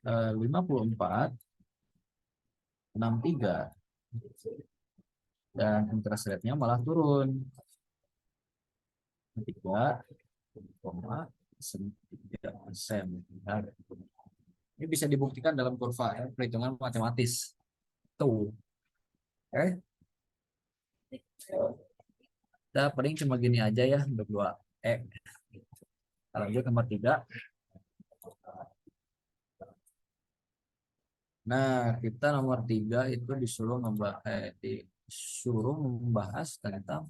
54,63 dan interest rate-nya malah turun 3,3%. Ini bisa dibuktikan dalam kurva ya, perhitungan matematis. Tuh. Oke. Kita paling cuma gini aja ya untuk 2E. Lanjut nomor 3. Nah, kita nomor 3 itu disuruh membahas tentang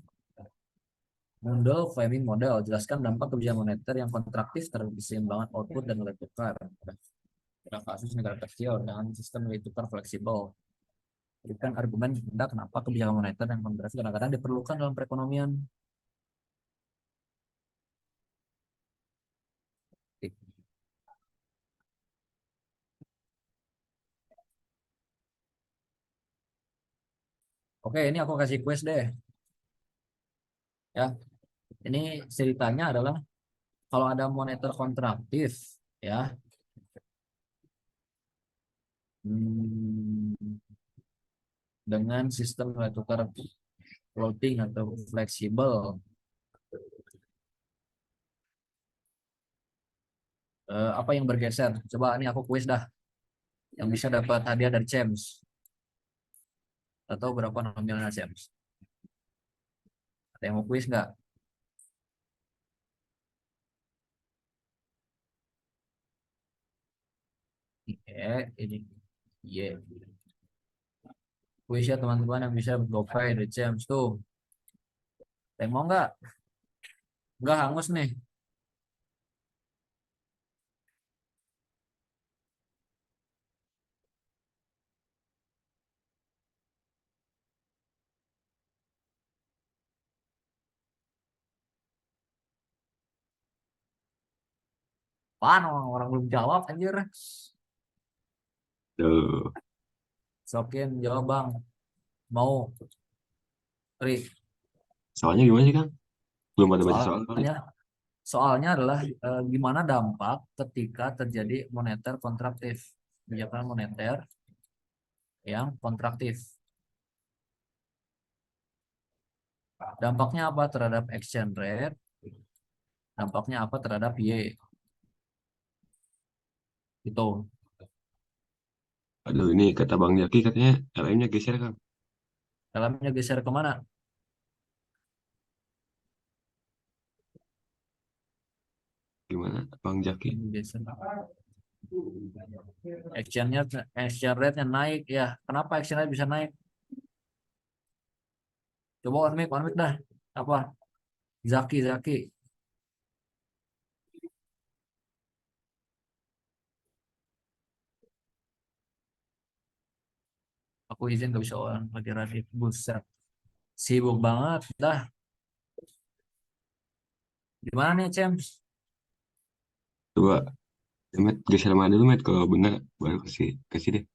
Mundell-Fleming model. Jelaskan dampak kebijakan moneter yang kontraktif terhadap keseimbangan output dan nilai tukar. Pada kasus negara kecil dengan sistem nilai tukar fleksibel. Berikan argumen tentang kenapa kebijakan moneter yang kontraktif kadang-kadang diperlukan dalam perekonomian. Oke, ini aku kasih quiz deh. Ya, ini ceritanya adalah kalau ada moneter kontraktif, ya, dengan sistem nilai tukar floating atau fleksibel, apa yang bergeser? Coba ini aku quiz dah, yang bisa dapat hadiah dari James. Atau berapa nominalnya James? Ada yang mau quiz nggak? Ini. Iya. Quiz ya teman-teman yang bisa GoPay dari James tuh. Ada yang mau nggak? Nggak hangus nih. Apaan orang belum jawab anjir. Tuh. Sokin jawab bang. Mau. Ri. Soalnya gimana sih, Kang? Belum ada baca soal kali. Soalnya soalnya adalah gimana dampak ketika terjadi moneter kontraktif. Kebijakan moneter yang kontraktif. Dampaknya apa terhadap exchange rate? Dampaknya apa terhadap Y? Itu. Aduh, ini kata Bang Jaki katanya LM-nya geser, Kang. Dalamnya geser kemana? Gimana, Bang Jaki? Geser. Exchange rate-nya naik ya. Kenapa exchange rate bisa naik? Coba on mic dah. Apa? Zaki. Aku izin gak bisa orang lagi Radit. Buset. Sibuk banget. Dah. Gimana nih, James? Coba, Met, geser mana dulu, Met. Kalau benar, baru kasih, kasih deh.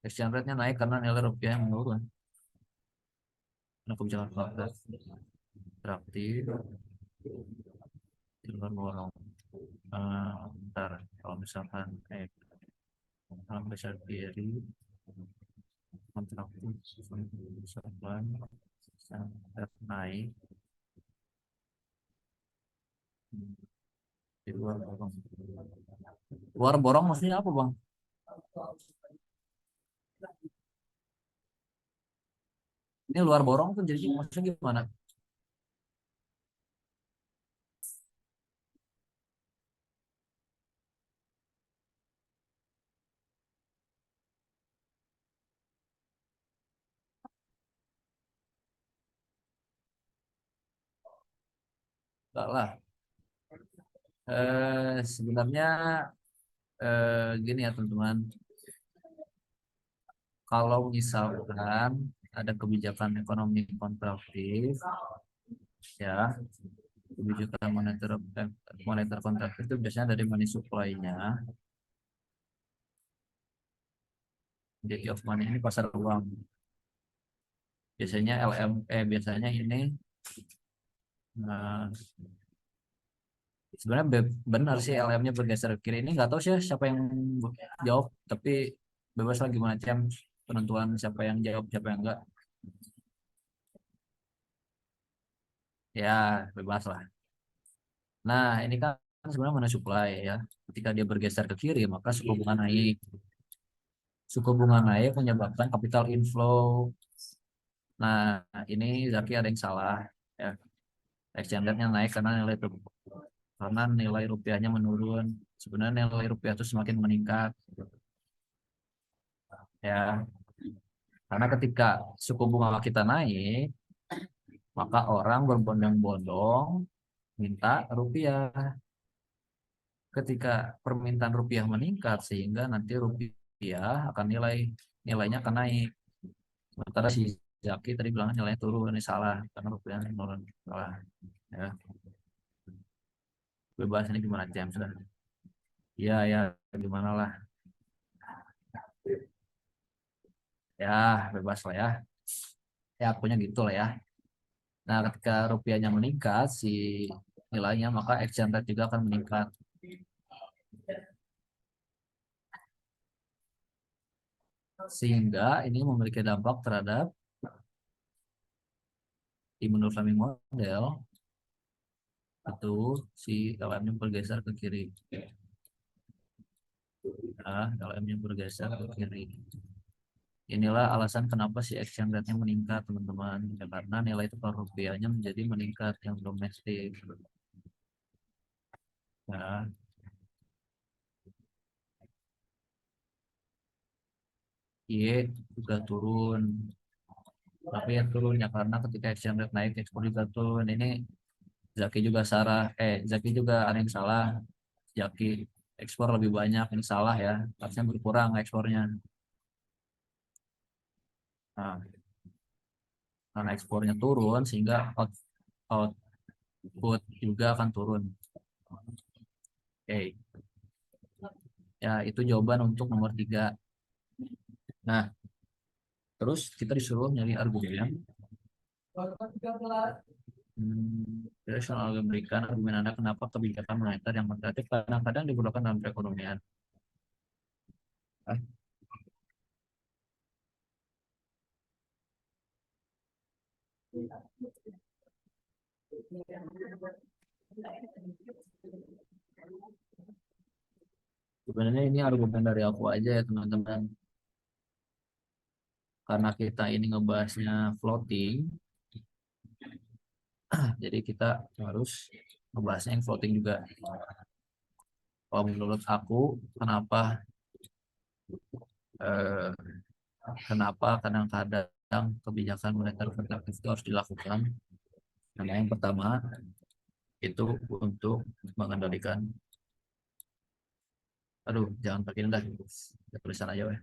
Exchange rate-nya naik karena nilai rupiah yang menurun. Karena kebijakan fakta. Traktir. Tinggal borong. Ntar, kalau misalkan kalau besar kiri kontraktif misalkan sangat naik di luar borong. Luar borong maksudnya apa, Bang? Ini luar borong tuh jadi maksudnya gimana? Enggak lah. Sebenarnya gini ya teman-teman, kalau misalkan ada kebijakan ekonomi kontraktif, ya kebijakan moneter kontraktif itu biasanya dari money supply-nya. Jadi of money ini pasar uang. Biasanya biasanya ini eh, sebenarnya benar sih LM-nya bergeser ke kiri. Ini nggak tahu sih siapa yang jawab, tapi bebas lah gimana macam penentuan siapa yang jawab siapa yang enggak. Ya bebas lah. Nah ini kan sebenarnya money supply ya. Ketika dia bergeser ke kiri maka suku bunga naik. Suku bunga naik menyebabkan capital inflow. Nah ini Zaki ada yang salah. Ya, exchange rate-nya naik karena nilai rupiahnya menurun. Sebenarnya nilai rupiah itu semakin meningkat. Ya, karena ketika suku bunga kita naik, maka orang berbondong-bondong minta rupiah. Ketika permintaan rupiah meningkat, sehingga nanti rupiah akan nilainya akan naik. Sementara si Zaki tadi bilang nilainya turun, ini salah karena rupiahnya turun. Salah. Ya, bebas ini gimana James? Ya, ya, gimana lah. Ya, bebas lah ya. Ya, akunya gitu lah ya. Nah, ketika rupiahnya meningkat, si nilainya, maka exchange rate juga akan meningkat. Sehingga ini memiliki dampak terhadap di menurut kami model, itu si LM-nya bergeser ke kiri. Nah, LM-nya bergeser ke kiri. Inilah alasan kenapa si exchange rate-nya meningkat, teman-teman. Ya, karena nilai tukar rupiahnya menjadi meningkat yang domestik. Nah, Y juga turun. Tapi ya turun ya karena ketika exchange rate naik, ekspor juga turun. Ini Zaki juga ada yang salah. Zaki ekspor lebih banyak, ini salah ya. Harusnya berkurang ekspornya. Nah, karena ekspornya turun sehingga output juga akan turun. Oke, ya itu jawaban untuk nomor 3. Nah, terus kita disuruh nyari argumen. Rasional memberikan argumen Anda kenapa kebijakan moneter yang kontraktif kadang-kadang diperlukan dalam perekonomian. Ah, sebenarnya ini argumen dari aku aja ya teman-teman. Karena kita ini ngebahasnya floating, jadi kita harus ngebahasnya yang floating juga. Kalau menurut aku, eh, kenapa kadang-kadang kebijakan moneter kontraktif itu harus dilakukan? Karena yang pertama itu untuk mengendalikan, aduh jangan pakai ini dah, tulisan aja ya.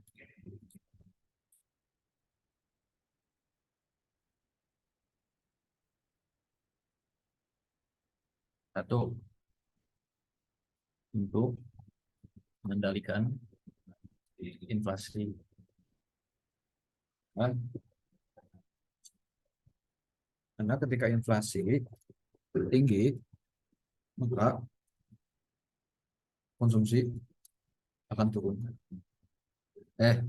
Satu, untuk mengendalikan inflasi. Kan? Karena ketika inflasi tinggi, maka konsumsi akan turun. Eh,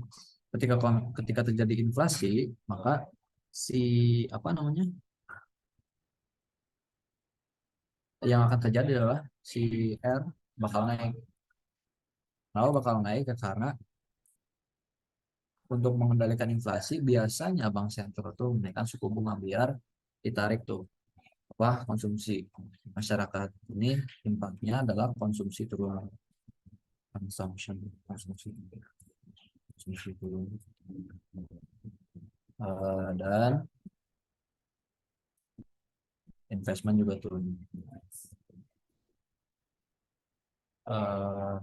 ketika terjadi inflasi, maka si apa namanya? Yang akan terjadi adalah si R bakal naik. Lalu bakal naik karena untuk mengendalikan inflasi biasanya bank sentral tuh menaikkan suku bunga biar ditarik tuh apa konsumsi masyarakat. Ini impactnya adalah konsumsi turun, konsumsi turun. Dan investment juga turun. Eh,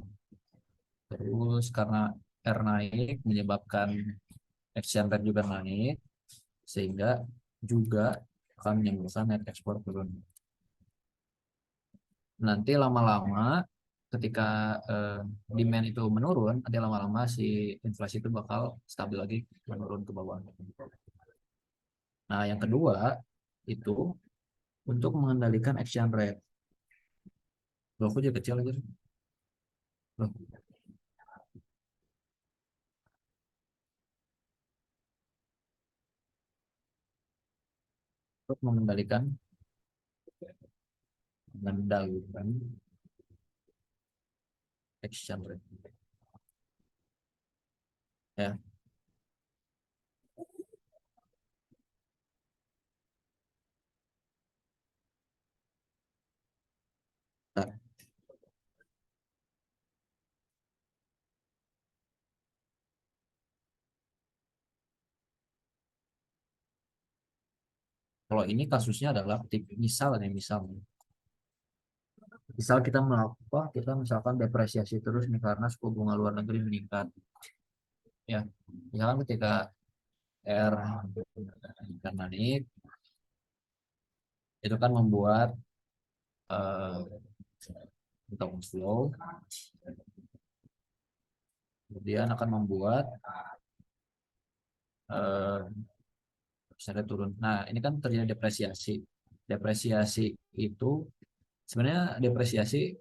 Terus karena R naik menyebabkan exchange rate juga naik, sehingga juga akan menyebabkan net ekspor turun. Nanti lama-lama ketika eh, demand itu menurun, nanti lama-lama si inflasi itu bakal stabil lagi menurun ke bawah. Nah, yang kedua itu untuk mengendalikan exchange rate. Loh, aku jadi kecil aja. Loh, untuk mengendalikan exchange rate. Ya, nah, kalau ini kasusnya adalah misal kita melakukan kita misalkan depresiasi terus nih karena suku bunga luar negeri meningkat, ya misalkan ketika R karena naik itu kan membuat eh flow, kemudian akan membuat eh misalnya turun. Nah, ini kan terjadi depresiasi. Depresiasi itu sebenarnya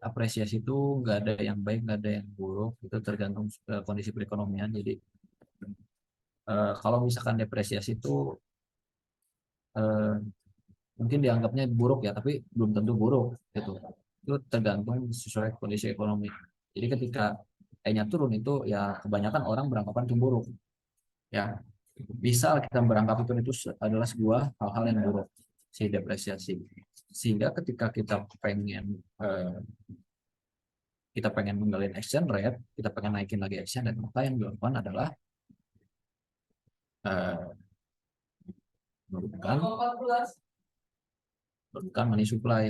apresiasi itu nggak ada yang baik, nggak ada yang buruk. Itu tergantung kondisi perekonomian. Jadi kalau misalkan depresiasi itu eh, mungkin dianggapnya buruk ya, tapi belum tentu buruk gitu. Itu tergantung sesuai kondisi ekonomi. Jadi ketika E-nya turun itu ya kebanyakan orang beranggapan itu buruk. Ya, bisa kita beranggapan itu adalah sebuah hal-hal yang buruk, si depresiasi. Sehingga ketika eh, kita pengen menggalin exchange rate, kita pengen naikin lagi exchange rate, maka yang dilakukan adalah eh, menurunkan money supply,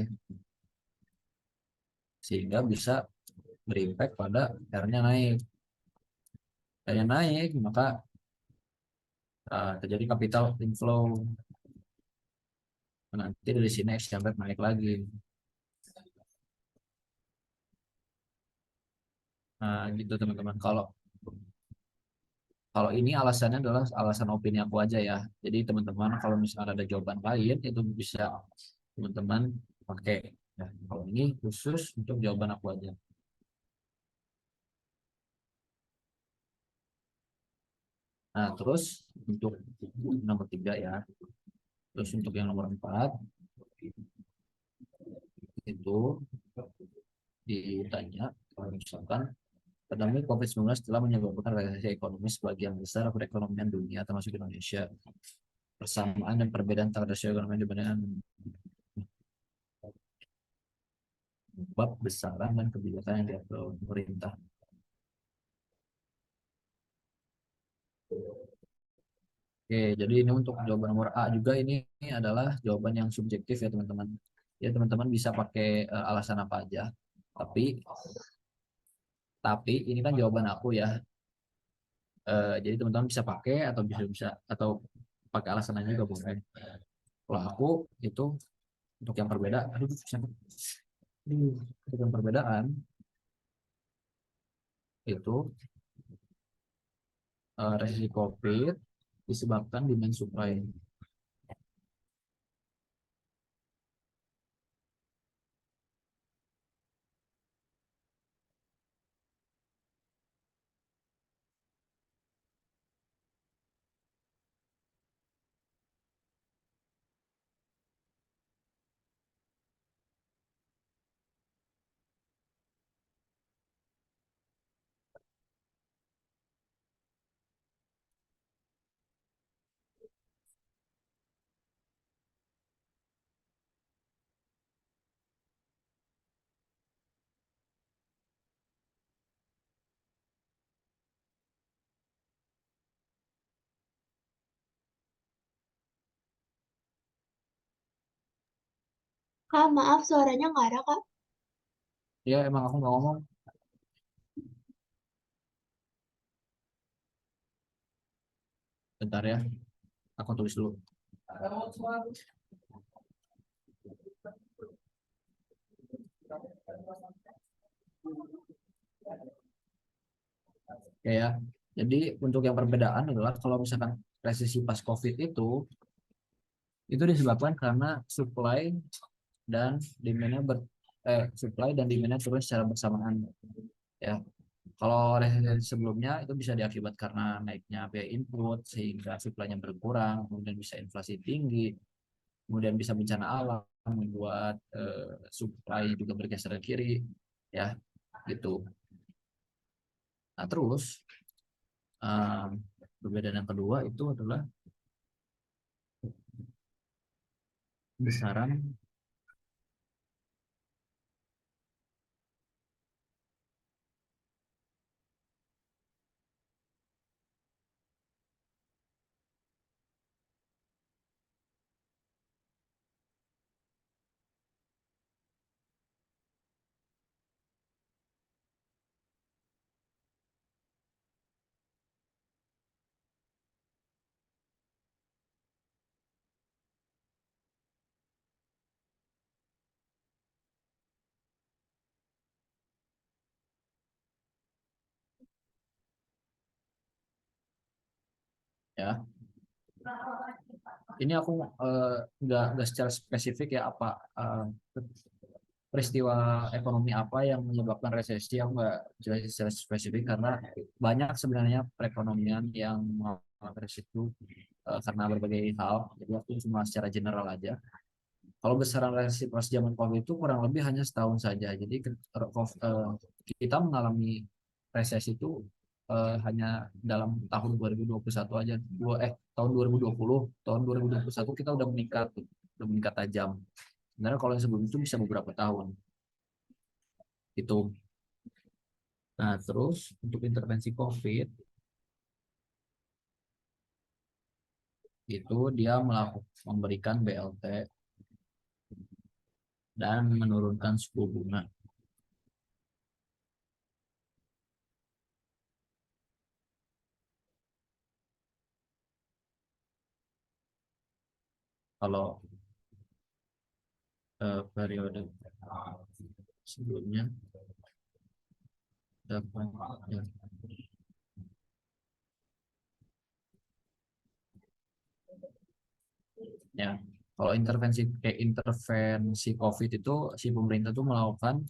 sehingga bisa berimpact pada R-nya naik. R-nya naik, maka terjadi capital inflow. Nanti dari sini exchange rate naik lagi. Nah, gitu teman-teman. Kalau Kalau ini alasannya adalah alasan opini aku aja ya. Jadi teman-teman kalau misalnya ada jawaban lain itu bisa teman-teman pakai. Ya, kalau ini khusus untuk jawaban aku aja. Nah, terus untuk nomor 3 ya. Terus untuk yang nomor 4 itu ditanya kalau misalkan pandemi COVID-19 telah menyebabkan resesi ekonomi sebagian besar perekonomian dunia termasuk Indonesia. Persamaan dan perbedaan antara rasio ekonomi dibandingkan bab besaran dan kebijakan yang diambil oleh pemerintah. Oke, jadi ini untuk jawaban nomor A juga ini adalah jawaban yang subjektif ya teman-teman. Ya teman-teman bisa pakai alasan apa aja. Tapi tapi ini kan jawaban aku ya. Jadi teman-teman bisa pakai atau bisa bisa atau pakai alasan lain juga boleh. Kalau aku itu untuk yang perbedaan, untuk yang perbedaan itu resesi COVID disebabkan demand supply. Kak, maaf suaranya nggak ada, Kak. Ya emang aku nggak ngomong. Bentar ya, aku tulis dulu. Oke ya. Jadi untuk yang perbedaan adalah kalau misalkan resesi pas COVID itu disebabkan karena demand-nya supply dan demand-nya turun secara bersamaan ya. Kalau resesi sebelumnya itu bisa diakibat karena naiknya biaya input sehingga supply-nya berkurang, kemudian bisa inflasi tinggi, kemudian bisa bencana alam membuat supply juga bergeser ke kiri ya gitu. Nah terus eh, perbedaan yang kedua itu adalah besaran ya. Ini aku nggak secara spesifik ya apa peristiwa ekonomi apa yang menyebabkan resesi, aku nggak jelasin secara spesifik karena banyak sebenarnya perekonomian yang mengalami resesi itu karena berbagai hal. Jadi aku cuma secara general aja. Kalau besaran resesi pas zaman COVID itu kurang lebih hanya setahun saja. Jadi kita mengalami resesi itu hanya dalam tahun 2021 aja. Tahun 2020, tahun 2021 kita udah meningkat tajam. Sebenarnya kalau yang sebelum itu bisa beberapa tahun. Itu. Nah, terus untuk intervensi COVID itu dia memberikan BLT dan menurunkan suku bunga. Kalau periode sebelumnya dapat ya. Kalau intervensi COVID itu si pemerintah tuh melakukan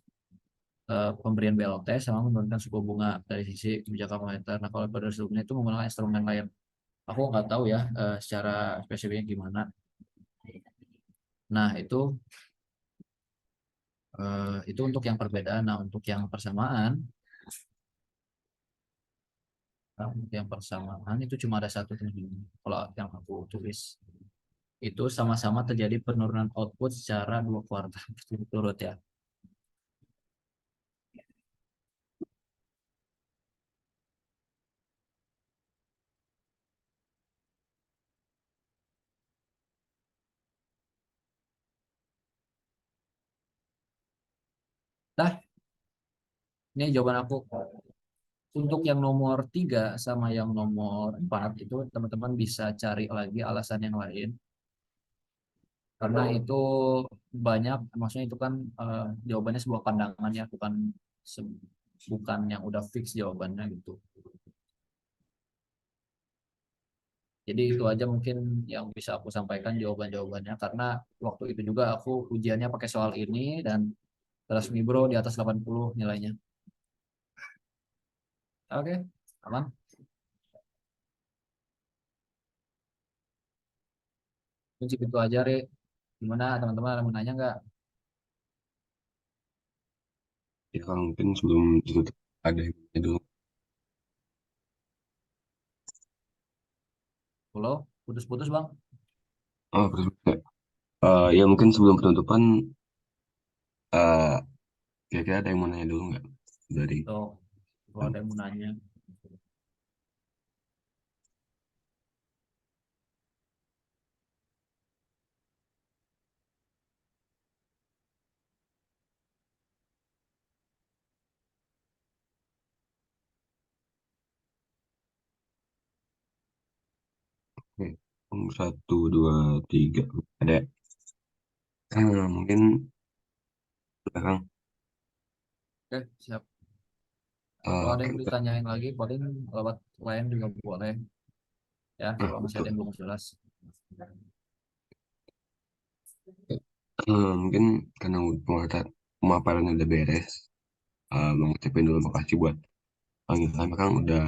pemberian BLT sama menurunkan suku bunga dari sisi kebijakan moneter. Nah, kalau pada sebelumnya itu menggunakan instrumen lain. Aku nggak tahu ya secara spesifiknya gimana. Nah, itu untuk yang perbedaan. Nah, untuk yang persamaan, itu cuma ada satu teman. Kalau yang aku tulis itu sama-sama terjadi penurunan output secara 2 kuartal berturut-turut ya. Nah, ini jawaban aku. Untuk yang nomor 3 sama yang nomor 4 itu teman-teman bisa cari lagi alasan yang lain. Karena itu banyak, maksudnya itu kan jawabannya sebuah pandangan ya, bukan yang udah fix jawabannya gitu. Jadi itu aja mungkin yang bisa aku sampaikan jawaban-jawabannya karena waktu itu juga aku ujiannya pakai soal ini dan kelas Mibro di atas 80 nilainya. Oke, aman. Mungkin itu aja, Re. Gimana teman-teman ada yang mau nanya nggak? Ya kalau mungkin sebelum ditutup ada yang nanya dulu. Halo, putus-putus Bang. Oh, terus ya mungkin sebelum penutupan eh kira-kira ada yang mau nanya dulu nggak dari Tuh, kalau ada yang mau nanya. Oke. 1, 2, 3 ada. Mungkin udah, Kang. Oke, siap. Kalau ada Oke, yang ditanyain lagi, paling lewat lain juga boleh. Ya, kalau masih ada betul. yang belum jelas. Mungkin karena pemaparannya udah beres, Bang ucapin dulu makasih buat Kang Ilham, Kang udah